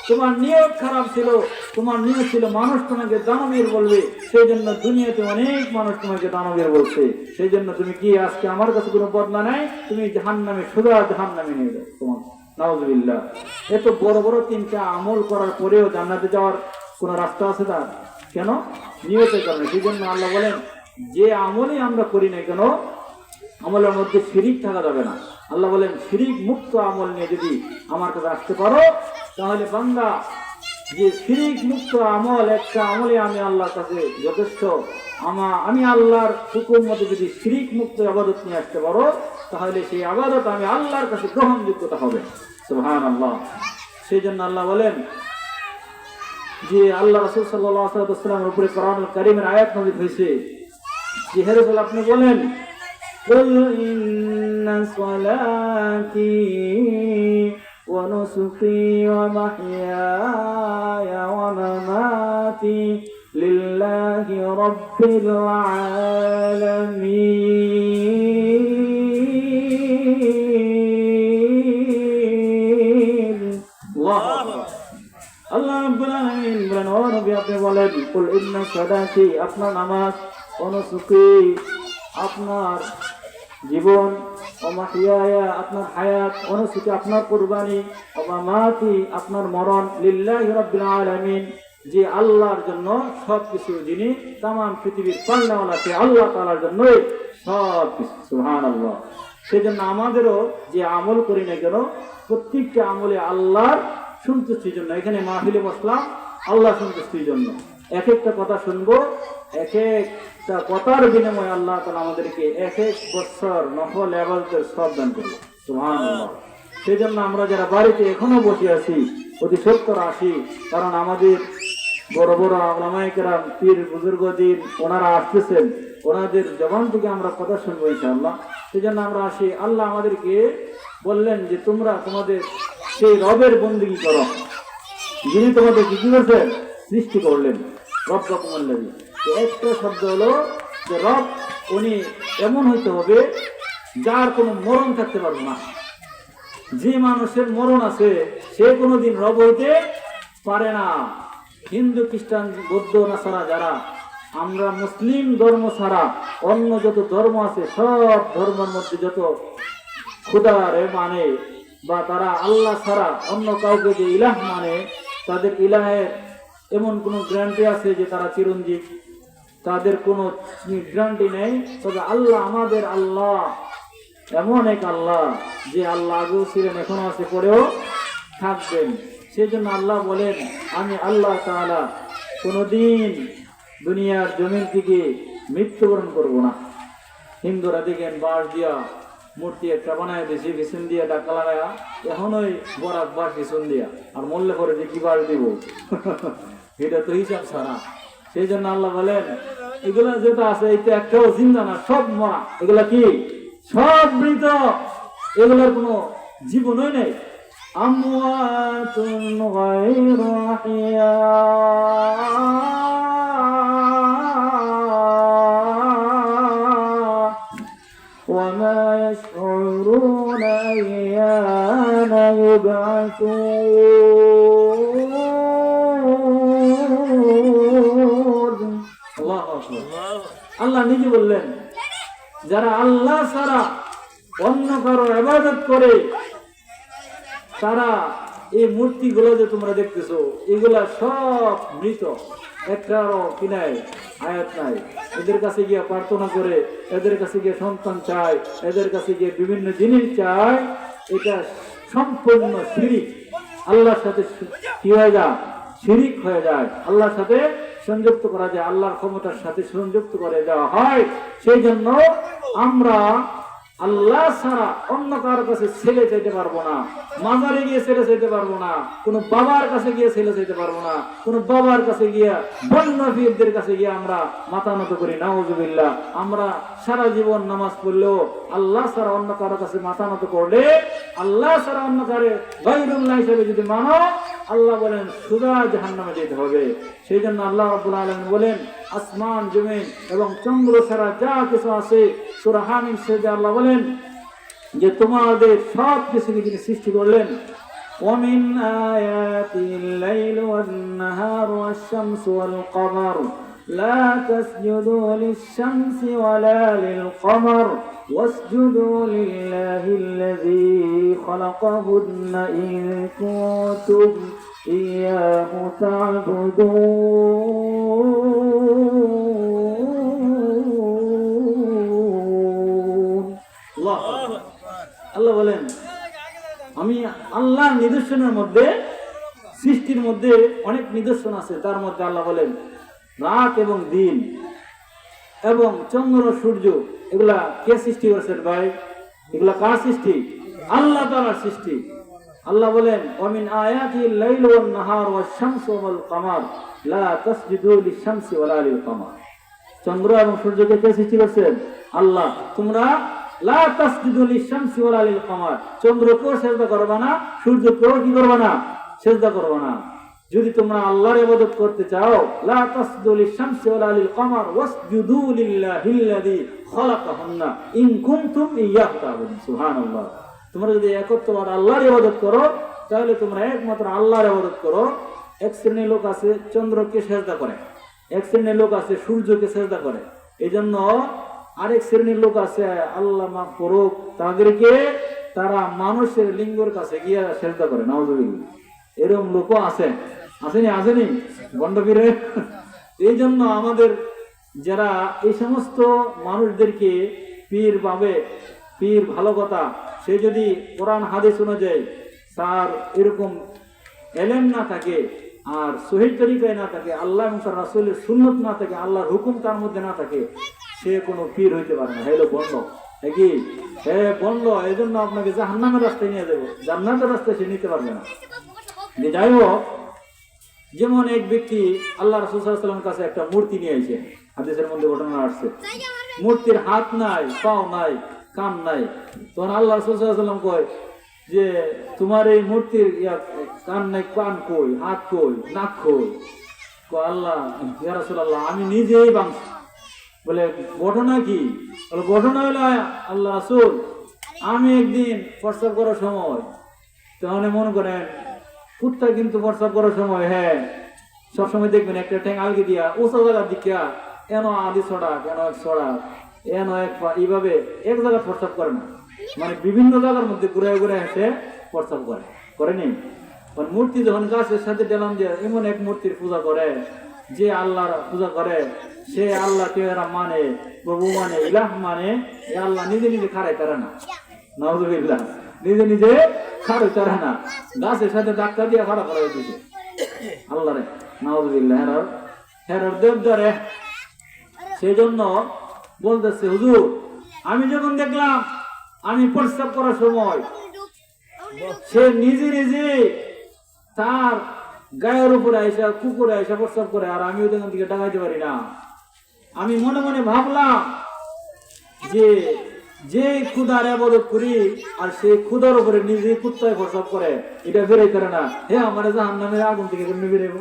তোমার নিয়ত খারাপ ছিল, তোমার নিয়ত ছিল মানুষ তোমাকে দানবীর বলবে, সেই জন্য দুনিয়াতে অনেক মানুষ তোমাকে দানবীর বলছে, সেই জন্য তুমি কি আজকে আমার কাছে কোনো বদলা নাই, তুমি জাহান্নামে সোজা জাহান্নামে নিয়ে যাও তোমার। নাউজুবিল্লাহ। এত বড় বড় তিনটা আমল করার পরেও জান্নাতে যাওয়ার কোন রাস্তা আছে তার? কেন? নিয়তের কারণে। সেই জন্য আল্লাহ বলেন যে আমলই আমরা করি না কেন, আমলের মধ্যে শিরিক থাকা যাবে না। আল্লাহ বলেন শিরিক মুক্ত আমল নিয়ে যদি আমার কাছে আসতে পারো, তাহলে বান্দা যে শিরিক মুক্ত আমল, একটা আমলে আমি আল্লাহর কাছে যথেষ্ট, আমি আল্লাহর হুকুম মতো যদি শিরিক মুক্ত ইবাদত নিয়ে আসতে পারো, তাহলে সেই ইবাদত আমি আল্লাহর কাছে গ্রহণযোগ্যতা হবে। সুবহানাল্লাহ। সেই জন্য আল্লাহ বলেন যে আল্লাহ রাসূল সাল্লাল্লাহু আলাইহি ওয়াসাল্লামের উপরে কোরআনুল কারীমের আয়াত নাযিল হয়েছে যে হে রাসূল আপনি বলেন قل إن صلاتي ونسكي ومحياي ومماتي لله رب العالمين الله أكبر আল্লাহ রাব্বুল আলামিন বলেন, ও নবী আপনি বলেন, কুল ইন্না সালাতি আপনার নামাজ, ও নুসুকি আপনার জীবন, ও মাহইয়ায়া আপনার হায়াত, ও নুসুকি আপনার কুরবানি, ও মামাতি আপনার মরণ, লিল্লাহি রাব্বিল আলামিন যে আল্লাহর জন্য সবকিছু, যিনি তামাম পৃথিবীর পালনেওয়ালা, সে আল্লাহ তাআলার জন্যই সবকিছু। সুবহানাল্লাহ। সেজন্য আমাদেরও যে আমল করি না কেন, প্রত্যেকটা আমলে আল্লাহর সন্তুষ্টির জন্য। এখানে মাহফিলে বসলাম আল্লাহ সন্তুষ্টির জন্য, এক একটা কথা শুনবো, এক একটা কথার বিনিময়ে আল্লাহ তাআলা আমাদেরকে এক এক বছর নফল ইবাদতের সব দান করবে। সুবহানাল্লাহ। সেই জন্য আমরা যারা বাড়িতে এখনো বসে আছি অতি সত্তর আসি, কারণ আমাদের বড় বড় উলামায়ে কেরাম, পীর বুজুর্গদের ওনারা আসতেছেন, ওনাদের জবান থেকে আমরা কথা শুনবো ইনশাআল্লাহ। সেই জন্য আমরা আসি। আল্লাহ আমাদেরকে বললেন যে তোমরা তোমাদের সেই রবের বন্দেগী করো, যিনি তোমাদের কি করেছেন, সৃষ্টি করলেন। রব্বাকুমুল্লাযী, একটা শব্দ হলো যে রব, উনি এমন হইতে হবে যার কোনো মরণ থাকতে পারবে না। যে মানুষের মরণ আছে সে কোনোদিন রব হইতে পারে না। হিন্দু, খ্রিস্টান, বৌদ্ধ, নাসারা যারা, আমরা মুসলিম ধর্ম ছাড়া অন্য যত ধর্ম আছে সব ধর্মের মধ্যে যত খুদারে মানে বা তারা আল্লাহ ছাড়া অন্য কাউকে যে ইলাহ মানে, তাদের ইলাহের এমন কোনো গ্যারান্টি আছে যে তারা চিরঞ্জীব? তাদের কোনো গ্যারান্টি নেই। তবে আল্লাহ, আমাদের আল্লাহ এমন এক আল্লাহ যে আল্লাহ আগেও ছিলেন, এখনো আছে, পরেও থাকবেন। সেই জন্য আল্লাহ বলেন, আমি আল্লাহ তাআলা কোনোদিন দুনিয়ার জমিন থেকে মৃত্যুবরণ করব না। হিন্দুরা দেখেন বাঁশ দিয়া মূর্তি একটা বানায় দিয়েছি, পিছন দিয়ে ডাকা লাগায়া, এখন ওই বরাক বাঁশ পিছন দিয়া, আর মরলে পরে যে কি বাঁশ দিব এটা তো হিসাব ছাড়া। সেই জন্য আল্লাহ বলেন, এগুলা যেটা আছে এটা একটাও জিন্দা না, সব মরা। এগুলা কি? সব মৃত, এগুলার কোনো জীবনই নেই। আমওয়াতুন গায়রু আহইয়া, وما يشعرون أيان يبعثون। الله أكبر। আল্লাহ নিজে বললেন, যারা আল্লাহ ছাড়া অন্য কারো ইবাদত করে, তারা এই মূর্তিগুলো যে তোমরা দেখতেছো এগুলা সব মৃত, একটারও কি নাই, আয়াত নাই। এদের কাছে গিয়ে প্রার্থনা করে, এদের কাছে গিয়ে সন্তান চায়, এদের কাছে গিয়ে বিভিন্ন জিনিস চায়, এটা সম্পূর্ণ শিরিক। আল্লাহর সাথে কি হয়ে যায়? শিরিক হয়ে যায়। আল্লাহর সাথে সংযুক্ত করা যায়, আল্লাহর ক্ষমতার সাথে সংযুক্ত করে দেওয়া হয়। সেই জন্য আমরা আল্লাহ ছাড়া অন্য কারো কাছে ছেলে চাইতে পারবো না, মাজারে গিয়ে ছেলে চাইতে পারবো না, কোনো বাবার কাছে গিয়ে ছেলে চাইতে পারবো না, কোনো বাবার কাছে গিয়া বন্য পীরদের কাছে গিয়ে আমরা মাথা নত করি, নাউযুবিল্লাহ। আমরা সারা জীবন নামাজ পড়লেও আল্লাহ ছাড়া অন্য কারো কাছে মাথা নত করলে, আল্লাহ ছাড়া অন্য কারো গায়রুল্লাহ হিসেবে যদি মানো, আল্লাহ বলেন সুদা জাহান্নামে যেতে হবে। সেই জন্য আল্লাহ রাব্বুল আলামিন বলেন, আসমান জমিন এবং চন্দ্র ছাড়া যা কিছু আছে, সূরা হামিম সেজদা আল্লাহ বলেন যে তোমাদের সব কিছুকে তিনি সৃষ্টি করলেন। ومن آياته الليل والنهار والشمس والقمر لا تسجدوا للشمس ولا للقمر واسجدوا لله الذي خلقهن إن كنتم إياه تعبدون। আল্লাহ বলেন, আমি আল্লাহর নিদর্শনের মধ্যে, সৃষ্টির মধ্যে অনেক নিদর্শন আছে। তার মধ্যে আল্লাহ বলেন রাত এবং দিন এবং চন্দ্র সূর্য, এগুলা কে সৃষ্টি করেছেন ভাই? এগুলা কার সৃষ্টি? আল্লাহ তাআলার সৃষ্টি। আল্লাহ বলেন, ওয়ামিন আয়াতিল লাইল ওয়ান নাহার ওয়াশ শামসু ওয়াল কামার লা তাসজুদু লিশ শামসি ওয়ালা লিল কামার। চন্দ্র এবং সূর্যকে কে সৃষ্টি করছেন? আল্লাহ। তোমরা লা তাসজুদু লিশ-শামসি ওয়ালা লিল-কমার, চন্দ্রকেও সিজদা করবে না, সূর্যকেও কি করবে না? সিজদা করবে না। যদি তোমরা আল্লাহর ইবাদত করতে চাও, লা তাসজুদু লিশ-শামসি ওয়ালা লিল-কমার ওয়াসজুদু লিল্লাহিল্লাযী খালাকাহুন্না ইন কুনতুম ইয়্যাহু তা'বুদুন। সুবহানাল্লাহ। তোমরা যদি একত্ববার আল্লাহর ইবাদত করো, তাহলে তোমরা একমাত্র আল্লাহর ইবাদত করো। এক শ্রেণীর লোক আছে চন্দ্রকে সিজদা করে, এক শ্রেণীর লোক আছে সূর্যকে সিজদা করে। এই জন্য আরেক শ্রেণীর লোক আছে, আল্লাহ মাফ করুক, তাদেরকে তারা মানুষের লিঙ্গের কাছে গিয়ে সিজদা করে। নাউযুবিল্লাহ। এরকম লোকও আছে, আসেনি? আসেনি গন্ডবীরে? এই জন্য আমাদের যারা এই সমস্ত মানুষদেরকে পীর ভাবে, পীর ভালো কথা, সে যদি কোরআন হাদিস অনুযায়ী তার এরকম এলেম না থাকে, আর সহিহ তরিকায় না থাকে, আল্লাহ এবং তার রাসূলের সুন্নত না থাকে, আল্লাহর হুকুম তার মধ্যে না থাকে, সে কোনো পীর হইতে পারে না। হ্যালো বন্ধ, কি হ্যাঁ বন্ধ। এই জন্য আপনাকে জাহান্নামের রাস্তায় নিয়ে যাবো, জান্নাতের রাস্তায় সে নিতে পারবে না। যাই হোক, যেমন এক ব্যক্তি আল্লাহ রাসূল সাল্লাল্লাহু আলাইহি ওয়াসাল্লামের কাছে একটা মূর্তি নিয়ে আইছে, হাদিসের মধ্যে ঘটনা আসছে। মূর্তির হাত নাই, পাও নাই, কান নাই। তখন আল্লাহ রাসূল সাল্লাল্লাহু আলাইহি ওয়াসাল্লাম কয় যে তোমার এই মূর্তির কান নাই, কান কই, হাত কই, নাক কই? আল্লাহ, ইয়া রাসূলুল্লাহ, আমি নিজেই ভাঙছি। বলে ঘটনা কি? বলে ঘটনা হলো আল্লাহ রাসূল, আমি একদিন প্রস্রাব করার সময়, তাহলে মনে করেন কুত্তা কিন্তু প্রস্রাব করার সময়, হ্যাঁ সবসময় দেখবেন একটা ঠ্যাং আলগি দিয়া উঁচা জায়গার দিকে এন আদি ছড়া, কেন এক ছড়া, এন এক পা, এইভাবে এক জায়গায় প্রস্রাব করে না, মানে বিভিন্ন জায়গার মধ্যে ঘুরে ঘুরে হেঁটে প্রস্রাব করেনি। মূর্তি যখন গাছের সাথে ডেলাম দিয়ে এমন এক মূর্তির পূজা করে, যে আল্লাহর পূজা করে সে আল্লাহকে এরা মানে, প্রভু মানে, ইলাহ মানে, এ আল্লাহ নিজে নিজে খাড়াই করে না। নাউযুবিল্লাহ। নিজে নিজে খাড়াই করে না, গাছের সাথে ধাক্কা দিয়ে খাড়া করা হয়েছে আল্লাহ রে। নাউযুবিল্লাহ। হেরার দেবদারে। সেই জন্য বলতেছে, হুজুর আমি যখন দেখলাম আমি প্রস্রাব করার সময় সে নিজে নিজে তার গায়ের উপরে আইসা কুকুরে আইসা প্রস্রাব করে, আর আমি ওদের দিকে ডাকাইতে পারি না। আমি মনে মনে ভাবলাম যে যে ক্ষুধার ইবাদত করি আর সেই ক্ষুধার উপরে নিজে কুত্তায় প্রস্রাব করে, এটা বেরোই করে না, হে আমার জাহান্নামের আগুন থেকে কেমনি বেরোবো?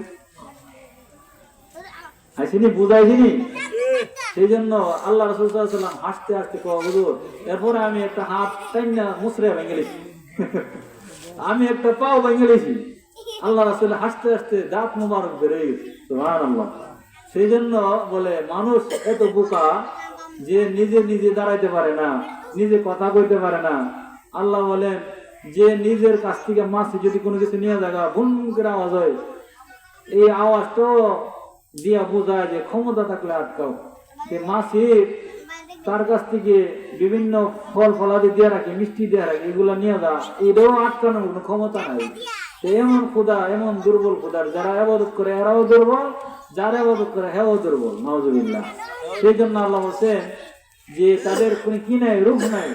আসিনি, বুঝাইছিনি? সেই জন্য আল্লাহ রাসূল সাল্লাল্লাহু আলাইহি ওয়াসাল্লাম হাসতে হাসতে কয়, হুজুর এরপরে আমি একটা হাত টাইনা মুছরে ভেঙে গেছি, আমি একটা পাও ভেঙে গেছি। আল্লাহ রাসূল হাসতে হাসতে দাঁত মুবারক বেরিয়ে গেছে। সুবহানাল্লাহ। সেই জন্য বলে মানুষ এত বোকা যে নিজে নিজে দাঁড়াইতে পারে না, নিজে কথা কইতে পারে না। আল্লাহ বলেন যে নিজের কাছ থেকে মাছি যদি কোনো কিছু নিয়ে জায়গা ভুন করে আওয়াজ হয়, এই আওয়াজটা দিয়া বোঝায় যে ক্ষমতা থাকলে আটকাও। সে মাছি তার কাছ থেকে বিভিন্ন ফল ফলাদি দিয়ে রাখে, মিষ্টি দিয়ে রাখে, এগুলা নিয়ে যা, এটাও আটকানোর কোনো ক্ষমতা নাই। এমন ক্ষুধা, এমন দুর্বল ক্ষুধার, যারা ইবাদত করে এরাও দুর্বল, যারা ইবাদত করে হেও দুর্বল। নাউযুবিল্লাহ। সেই জন্য আল্লাহ বলেন যে তাদের কোনো কি নাই, রূপ নাই,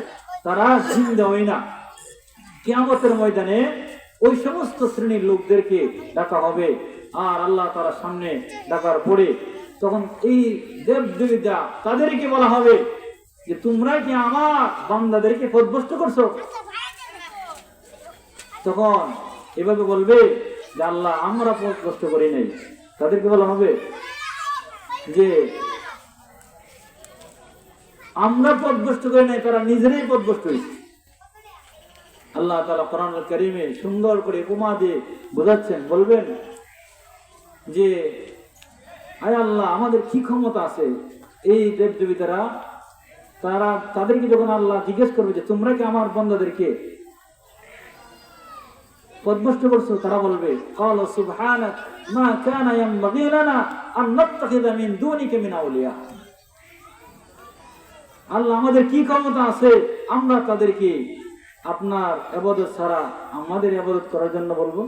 তারা জিন্দা হয় না। কিয়ামতের ময়দানে ওই সমস্ত শ্রেণীর লোকদেরকে ডাকা হবে, আর আল্লাহ তাআলার সামনে ডাকার পরে তখন এই দেব দেবীরা তাদেরকে বলা হবে যে তোমরা কি আমার বান্দাদেরকে পথভ্রষ্ট করছো? তখন এভাবে বলবে যে আল্লাহ আমরা পথভ্রষ্ট করি নাই। তাদেরকে বলা হবে যে আমরা পথভ্রষ্ট করি নাই, তারা নিজেরাই পথভ্রষ্ট হয়েছে। আল্লাহ তাআলা কোরআনুল কারীমে সুন্দর করে উপমা দিয়ে বোঝাচ্ছেন, বলবেন যে আয় আল্লাহ আমাদের কি ক্ষমতা আছে? এই দেবদেবীরা তারা তাদেরকে যখন আল্লাহ জিজ্ঞেস করবে যে তোমরা কি আমার বান্দাদেরকে পথভ্রষ্ট করছো, তারা বলবে ক্বালা সুবহানাক মা কানা ইয়ানবাগী লানা আন নাত্তাখিযা মিন দুনিকা মিন আউলিয়া। আল্লাহ আমাদের কি ক্ষমতা আছে আমরা তাদেরকে আপনার ইবাদত ছাড়া আমাদের ইবাদত করার জন্য বলবো?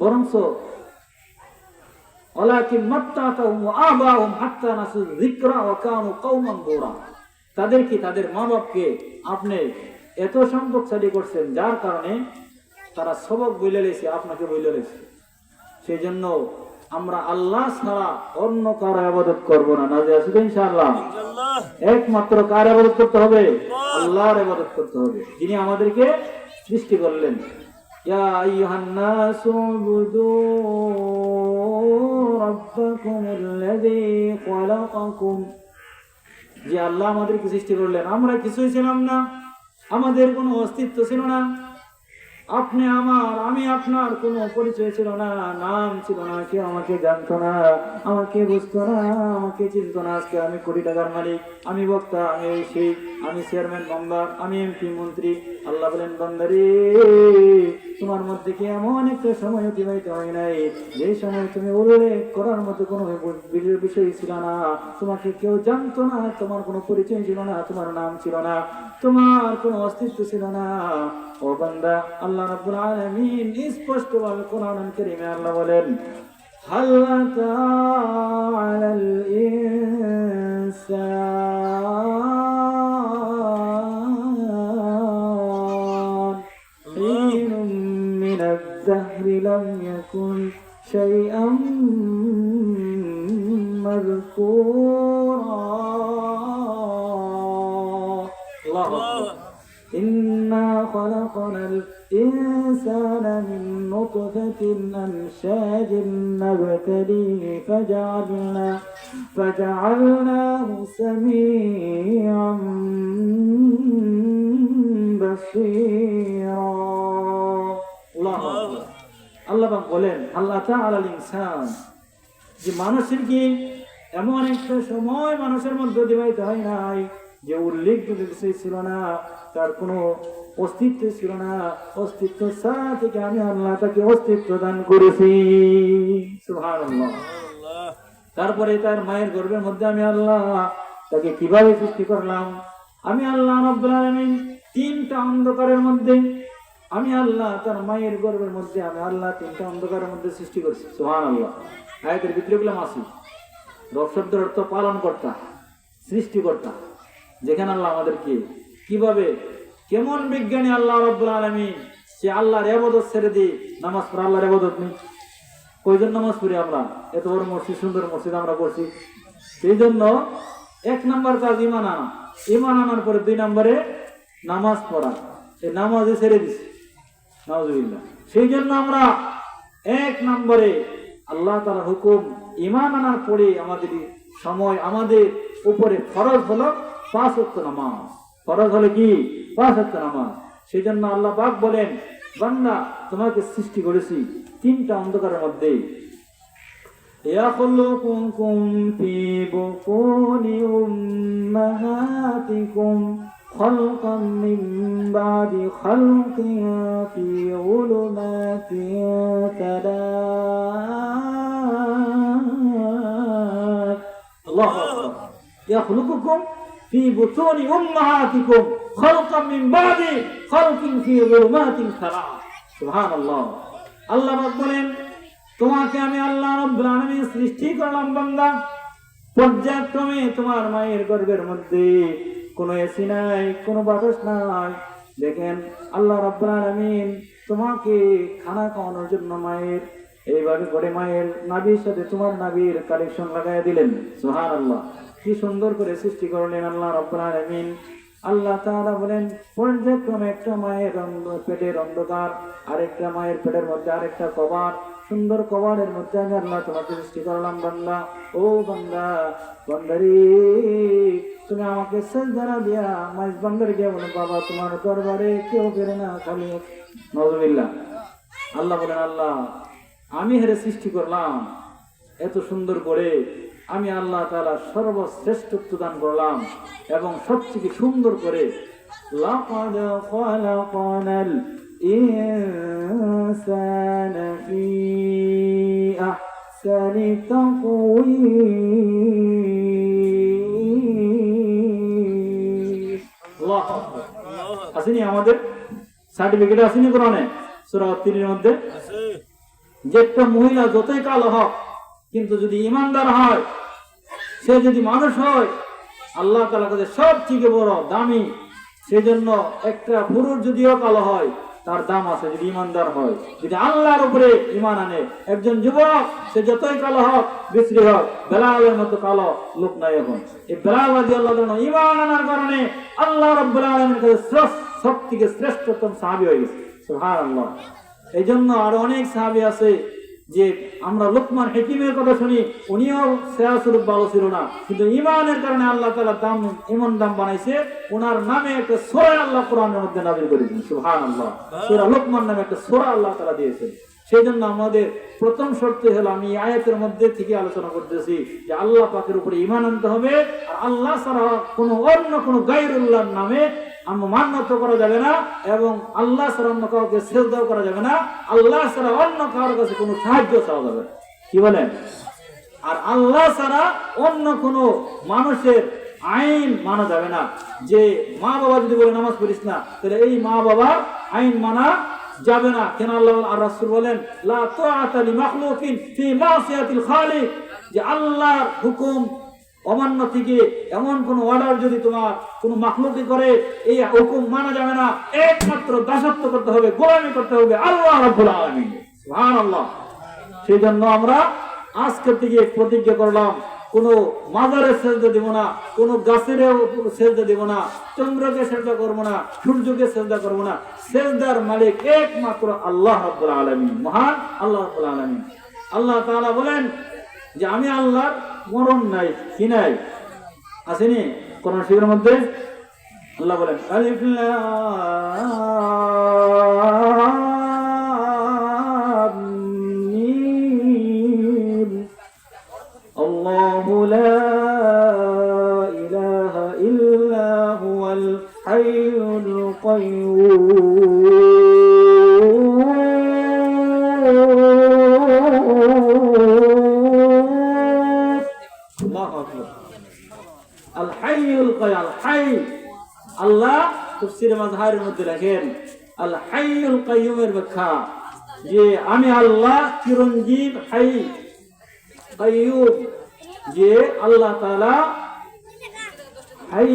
বরঞ্চ ওয়ালাকিন মাত্তাতাহুম ওয়া আবাহুম হাত্তা নাসু যিকরা ওয়া কানু কওমান বুরা। তাদেরকে, তাদের মা বাপকে আপনি এত সম্পদশালী করছেন যার কারণে তারা সবক বইলে লেছে, আপনাকে বইলে লেছে। সেই জন্য আমরা আল্লাহ ছাড়া অন্য কারো ইবাদত করব না। নাজি আসবে ইনশাআল্লাহ। একমাত্র কার ইবাদত করতে হবে? আল্লাহর ইবাদত করতে হবে, যিনি আমাদেরকে সৃষ্টি করলেন। ইয়া আইয়ুহান নাসু উবুদু রাব্বাকুমুল্লাযী খালাকাকুম, যে আল্লাহ আমাদেরকে সৃষ্টি করলেন। আমরা কিছুই ছিলাম না, আমাদের কোনো অস্তিত্ব ছিল না। আপনি আমার, আমি আপনার কোনো পরিচয় ছিল না, নাম ছিল না, কেউ আমাকে জানতো না, আমাকে বুঝতো না, আমাকে চিনতো না। আজকে আমি কোটি টাকার মালিক, আমি বক্তা, আমি এই সেই, আমি চেয়ারম্যান মেম্বার, আমি এমপি মন্ত্রী। আল্লাহ বলেন, বান্দারে তোমার মধ্যে কি এমন একটা সময় অতিবাহিত হয় নাই যে সময় তুমি উল্লেখ করার মতো কোনো বিষয় ছিল না, তোমাকে কেউ জানতো না, তোমার কোনো পরিচয় ছিল না, তোমার নাম ছিল না, তোমার কোনো অস্তিত্ব ছিল না। ও বান্দা, আল্লাহ রাব্বুল আলামিন স্পষ্টভাবে কোরআনুল কারীমে আল্লাহ বলেন, হাল আতা আলাল ইনসান হিনুম মিনাদ দাহরি লাম ইয়াকুন শাইআম মাযকুরা। আল্লাহু আকবার। إنا خلقنا الإنسان من نطفة أمشاج نبتليه فجعلناه سميعا بصيرا. الله أكبر. আল্লাহ পাক বলেন, আল্লাহ তাআলা ইনসান, যে মানুষের কি এমন একটা সময় মানুষের মধ্যে অতিবাহিত হয় নাই যে উল্লেখযোগ্য বিষয় ছিল না, তার কোনো অস্তিত্ব ছিল না। অস্তিত্ব ছাড়া থেকে আমি আল্লাহ তাকে অস্তিত্ব দান করেছি। সুবহানাল্লাহ। তারপরে তার মায়ের গর্ভের মধ্যে আমি আল্লাহ তাকে কিভাবে সৃষ্টি করলাম? আমি আল্লাহ রাব্বুল আলামিন তিনটা অন্ধকারের মধ্যে, আমি আল্লাহ তার মায়ের গর্ভের মধ্যে আমি আল্লাহ তিনটা অন্ধকারের মধ্যে সৃষ্টি করছি। সুবহানাল্লাহ। আয়াতের ভিতরে বললাম আসি, রব শব্দের অর্থ পালন কর্তা, সৃষ্টিকর্তা। যেখানে আল্লাহ আমাদেরকে কিভাবে, কেমন বিজ্ঞানী আল্লাহ রাব্বুল আলামিন, সে আল্লাহর ইবাদত ছেড়ে দিয়ে নামাজ পড়া। আল্লাহর ইবাদত নেই, কয়জন নামাজ পড়ি আমরা? এত বড় মসজিদ, সুন্দর মসজিদ আমরা করছি। সেই জন্য এক নাম্বার কাজ ঈমান আনা, ঈমান আনার পরে 2 নম্বরে নামাজ পড়া। এই নামাজে ছেড়ে দিছি, নাউজুবিল্লাহ। সেই জন্য আমরা 1 নম্বরে আল্লাহ তাআলার হুকুম ঈমান আনার পরে আমাদের সময়, আমাদের উপরে ফরজ হলো 5 ওয়াক্ত নামাজ। ফরজ হলো কি? 5 ওয়াক্ত নামাজ। সেই জন্য আল্লাহ পাক বলেন, বান্দা তোমাকে সৃষ্টি করেছি 3টা অন্ধকারের মধ্যে। ইয়াখলুকুকুম ফি বুতুনি উম্মাহাতিকুম খালকাম মিন বাদি খালকিন ফি যুলুমাতিন তালাত। আল্লাহু আকবার। ইয়াখলুকুকুম ফি বুতুনি উম্মাহাতিকুম খালকাম মিন বাদি খালকিন ফি যুলুমাতিন তালাত। সুবহানাল্লাহ। আল্লাহ পাক বলেন, তোমাকে আমি আল্লাহ রাব্বুল আলামিন সৃষ্টি করলাম বান্দা পর্যায়ক্রমে। তোমার মায়ের গর্ভের মধ্যে কোনো এসি নাই, কোনো বাতাস নাই। দেখেন আল্লাহ রাব্বুল আলামিন তোমাকে খানা খাওয়ানোর জন্য মায়ের এইভাবে করে মায়ের নাভির সাথে তোমার নাভির কানেকশন লাগাই দিলেন। সুবহানাল্লাহ। কি সুন্দর করে সৃষ্টি করলেন আল্লাহ রাব্বুল আলামিন। আল্লাহ তাআলা বলেন, পর্যায়ক্রমে একটা মায়ের পেটের অন্ধকার, আরেকটা মায়ের পেটের মধ্যে আরেকটা কবর, সুন্দর কবরের মধ্যে আমি আল্লাহ তোমাকে সৃষ্টি করলাম বান্দা। ও বান্দা, বান্দারি তুমি আমাকে সেজদা দিয়া মাইজ বান্দারে গিয়ে বলো, বাবা তোমার দরবারে কেউ ফেরে না, খালি নাউজুবিল্লাহ। আল্লাহ বলেন, আল্লাহ আমি হেরে সৃষ্টি করলাম এত সুন্দর করে, আমি আল্লাহ তাআলা সর্বশ্রেষ্ঠত্ব দান করলাম এবং সবথেকে সুন্দর করে। লাকাদ খালাকানাল ইনসানা ফি আহসানি তাকওয়িম। আল্লাহু আকবার। আসেনি আমাদের সার্টিফিকেট আসেনি কোরআনে সূরা 3 এর মধ্যে আছে যে একটা মহিলা যতই কালো হোক কিন্তু যদি ইমানদার হয়, সে যদি মানুষ হয়, আল্লাহ তাআলার কাছে সবথেকে বড় দামি। সেজন্য একটা পুরুষ যদিও কালো হয় তার দাম আছে যদি ইমানদার হয়, যদি আল্লাহর উপরে ইমান আনে। একজন যুবক সে যতই কালো হোক, বিশ্রী হোক, বেলালের মতো কালো লোক নাই এখন। এই বেলাল রাদিয়াল্লাহু আনহু ইমান আনার কারণে আল্লাহ রাব্বুল আলামিনের কাছে সব থেকে শ্রেষ্ঠতম সাহাবী হয়ে গেছে। সুবহানাল্লাহ। এই জন্য আরো অনেক সাহাবী আছে যে আমরা লোকমান হাকিমের কথা শুনি, উনিও সেরাসুরূপ ভালো ছিল না, কিন্তু ইমানের কারণে আল্লাহ তাআলা দাম এমন দাম বানাইছে, ওনার নামে একটা সূরা আল্লাহ কোরআনের মধ্যে নাযিল করেছেন। সুবহানাল্লাহ। সূরা লোকমান নামে একটা সূরা আল্লাহ তাআলা দিয়েছেন। সেই জন্য আমাদের প্রথম শর্ত হলো, আমি আয়াতের মধ্যে থেকে আলোচনা করতেছি যে আল্লাহ পাকের উপরে ঈমান আনতে হবে, আর আল্লাহ ছাড়া কোনো অন্য কোনো গায়রুল্লাহর নামে আমরা মান্যতা করা যাবে না, এবং আল্লাহ ছাড়া অন্য কাউকে সিজদা করা যাবে না, আল্লাহ ছাড়া অন্য কারোর কাছে কোনো সাহায্য চাওয়া যাবে না। কি বলেন? আর আল্লাহ ছাড়া অন্য কোনো মানুষের আইন মানা যাবে না। যে মা বাবা যদি বলে নামাজ পড়িস না, তাহলে এই মা বাবার আইন মানা যাবে না। কেন আল্লাহ আর রাসূল বলেন, লা তাআতা লিমাখলুকিন ফি মাসিয়াতিল খালিক, যে আল্লাহর হুকুম অমান্য থেকে এমন কোন অর্ডার যদি তোমার কোন মাখলুকি করে, এই হুকুম মানা যাবে না। একমাত্র দাসত্ব করতে হবে, গোলামি করতে হবে আল্লাহ রাব্বুল আলামিন। সুবহানাল্লাহ। সেই জন্য আমরা আজকে থেকে প্রতিজ্ঞা করলাম, কোন মাজারে সেজদা দেব না, কোন গাছের সেজদা দেব না, চন্দ্রকে সেজদা করব না, সূর্যকে সেজদা করব না। সেজদার মালিক একমাত্র আল্লাহ রাব্বুল আলামিন, মহান আল্লাহ রাব্বুল আলামিন। আল্লাহ তাআলা বলেন যে আমি আল্লাহর মরণ নাই, কি নাই, আসেনি কোরআন শরীফের মধ্যে? আল্লাহ বলেন আলিফ লাম মিম আল্লাহু লা ইলাহা ইল্লা হুয়াল হাইয়ুল কাইয়্যুম আল হাইয়ুল কাইয়্যুম। হাই আল্লাহ তাফসীরে মাজহারের মধ্যে লেখেন আল হাইয়ুল কাইয়্যুমের ব্যাখ্যা যে আমি আল্লাহ চিরঞ্জীব, হাই কাইয়্যুম, যে আল্লাহ তাআলা হাই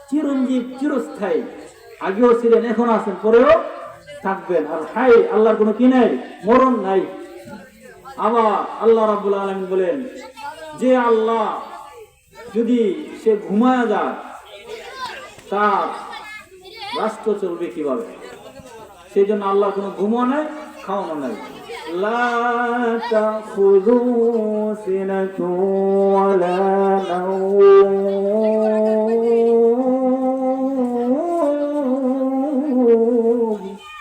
চিরঞ্জীব, চিরস্থায়ী, আগেও ছিলেন, এখন আছেন, পরেও থাকবেন। আর হাই আল্লাহর কোনো কি নাই, মরণ নাই। আবার আল্লাহ রাব্বুল আলামিন বলেন যে আল্লাহ যদি সে ঘুমায় যায়, তার রাষ্ট্র চলবে কিভাবে? সেই জন্য আল্লাহ কোনো ঘুমও নাই, খাওয়ানো নাই। লা তাখুযু সিনাতু ওয়ালা নাওম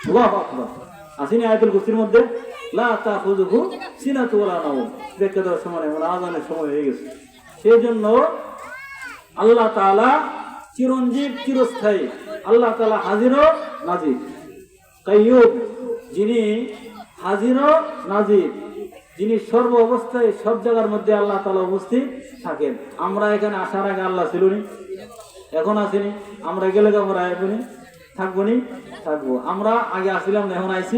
আল্লাহু আকবার। আসেনি আয়াতুল কুরসির মধ্যে লা তাখুযুহু সিনাতু ওয়ালা নাওম। ব্যাখ্যা দেওয়ার সময় আমরা আযানের সময় হয়ে গেছে। সেই জন্য আল্লাহ তাআলা চিরঞ্জীব, চিরস্থায়ী। আল্লাহ তাআলা হাজির ও নাজির, কাইয়্যুম, যিনি হাজির ও নাজির, যিনি সর্ব অবস্থায় সব জায়গার মধ্যে আল্লাহ তাআলা উপস্থিত থাকেন। আমরা এখানে আসার আগে আল্লাহ ছিল নি, এখন আসেনি। আমরা গেলে আমরা এখনই থাকবো নি, থাকবো। আমরা আগে আসছিলাম না, এখন আইছি,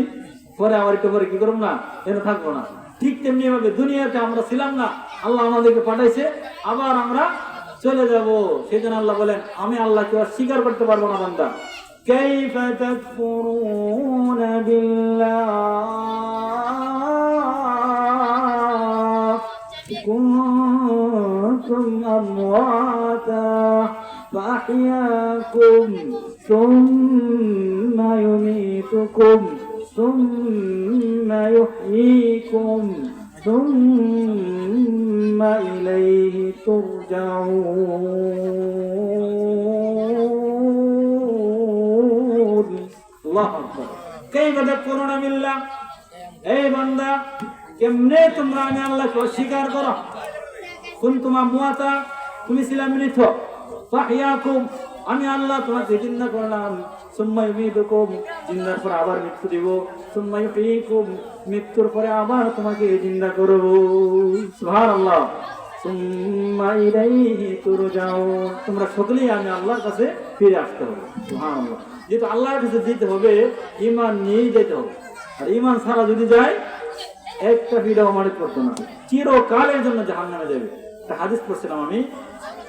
পরে আবার একটু পরে কি করবো না, এখন থাকবো না। ঠিক তেমনি ভাবে দুনিয়াতে আমরা ছিলাম না, আল্লাহ আমাদেরকে পাঠাইছে, আবার আমরা চলে যাব। সেজন্য আল্লাহ বলেন আমি আল্লাহকে অস্বীকার করতে পারবো না বান্দা। কাইফা তাকফুরুনা বিল্লাহ কুনতুম আমওয়াতা ফাআহইয়াকুম সুম্মা ইউমীতুকুম সুম্মা ইউহয়ীকুম সুম্মা ইলাইহি তুরজাউন। আল্লাহু আকবার। কাইফা তাকফুরুনা বিল্লাহ, এই বান্দা কেমনে তোমরা আমি আল্লাহকে অস্বীকার করো? কুনতুম আমওয়াতা, তুমি ছিলা মৃত, ফাআহইয়াকুম, আমি আল্লাহ তোমাকে জিন্দা করলাম, সুম্মা ইউমীতুকুম, জিন্দার পর আবার মৃত্যু দিব, সুম্মা ইউহয়ীকুম, মৃত্যুর পরে আবার তোমাকে জিন্দা করব। সুবহানাল্লাহ। সুম্মা ইলাইহি তুরজাউন, তোমরা সকলেই আমি আল্লাহর কাছে ফিরে আসতে হবে। সুবহানাল্লাহ। যেহেতু আল্লাহর কাছে যেতে হবে, ঈমান নিয়েই যেতে হবে। আর ঈমান ছাড়া যদি যায়, একটা বিডাও মারিত করতো না, চিরকালের জন্য জাহান্নামে যাবে। একটা হাদিস পড়ছিলাম আমি,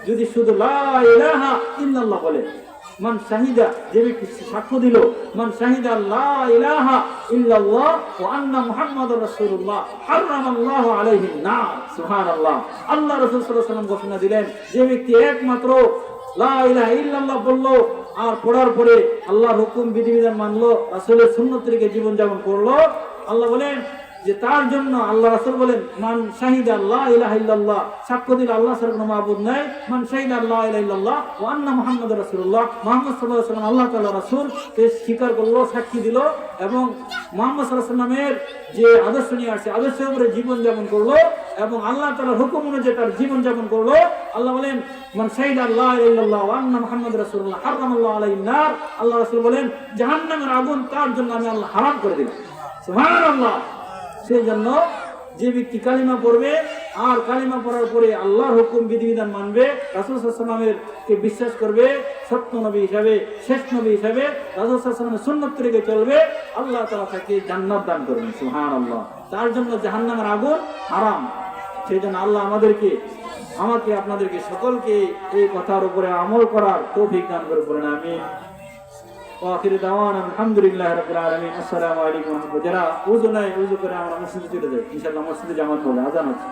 যদি শুধু লা ইলাহা ইল্লাল্লাহ বলে, মান শাহিদা, যে ব্যক্তি সাক্ষ্য দিল, মান শাহিদা লা ইলাহা ইল্লাল্লাহ ওয়া আন্না মুহাম্মাদুর রাসূলুল্লাহ হারামাল্লাহু আলাইহিন নার। সুবহানাল্লাহ। আল্লাহ রাসূল সাল্লাল্লাহু আলাইহি ওয়াসাল্লাম ঘোষণা দিলেন, যে ব্যক্তি একমাত্র লা ইলাহা ইল্লাল্লাহ বলল আর পড়ার পরে আল্লাহর হুকুম বিধিবিধান মানলো, রাসূলের সুন্নাত রেখে জীবন যাপন করলো, আল্লাহ বলেন যে তার জন্য, আল্লাহ রাসূল বলেন, মান শাহিদা লা ইলাহা ইল্লাল্লাহ, সাক্ষ্য দিল আল্লাহ ছাড়া কোনো মাবুদ নাই, মান শাহিদা লা ইলাহা ইল্লাল্লাহ ওয়া আন্না মুহাম্মাদুর রাসূলুল্লাহ, মুহাম্মদ সাল্লাল্লাহু আলাইহি ওয়াসাল্লাম আল্লাহ তাআলার রাসূল, সে স্বীকার করলো, সাক্ষী দিল এবং মুহাম্মদ সাল্লাল্লাহু আলাইহি ওয়াসাল্লামের যে আদর্শ নিয়ে আসছে আদর্শের উপরে জীবন যাপন করলো এবং আল্লাহ তাআলার হুকুম অনুযায়ী তার জীবন যাপন করলো। আল্লাহ বলেন, মান শাহিদা লা ইলাহা ইল্লাল্লাহ ওয়া আন্না মুহাম্মাদুর রাসূলুল্লাহ হারামাল্লাহু আলাইহিন নার। আল্লাহ রাসূল বলেন, জাহান্নামের আগুন তার জন্য আমি আল্লাহ হারাম করে দিলাম। সুবহানাল্লাহ। সেই জন্য যে ব্যক্তি কালিমা পড়বে আর কালিমা পড়ার পরে আল্লাহর হুকুম বিধিবিধান মানবে, রাসূল সাল্লাল্লাহু আলাইহি ওয়াসাল্লামের কে বিশ্বাস করবে সত্য নবী হিসাবে, শেষ নবী হিসাবে, রাসূল সাল্লাল্লাহু আলাইহি ওয়াসাল্লামের সুন্নাত রেখে চলবে, আল্লাহ তাআলা তাকে জান্নাত দান করবেন। সুবহানাল্লাহ। তার জন্য জাহান্নামের আগুন হারাম। সেই জন্য আল্লাহ আমাকে আপনাদেরকে সকলকে এই কথার উপরে আমল করার তৌফিক দান করে বলেন আমিন। আখির দাওয়ানা আলহামদুলিল্লাহি রাব্বিল আলামিন। আসসালামু আলাইকুম ওয়া রাহমাতুল্লাহ। যারা ওযু নাই, ওযু করে আমরা মসজিদে চলে যাই, ইনশাআল্লাহ মসজিদে জামাত হবে, আযান হচ্ছে।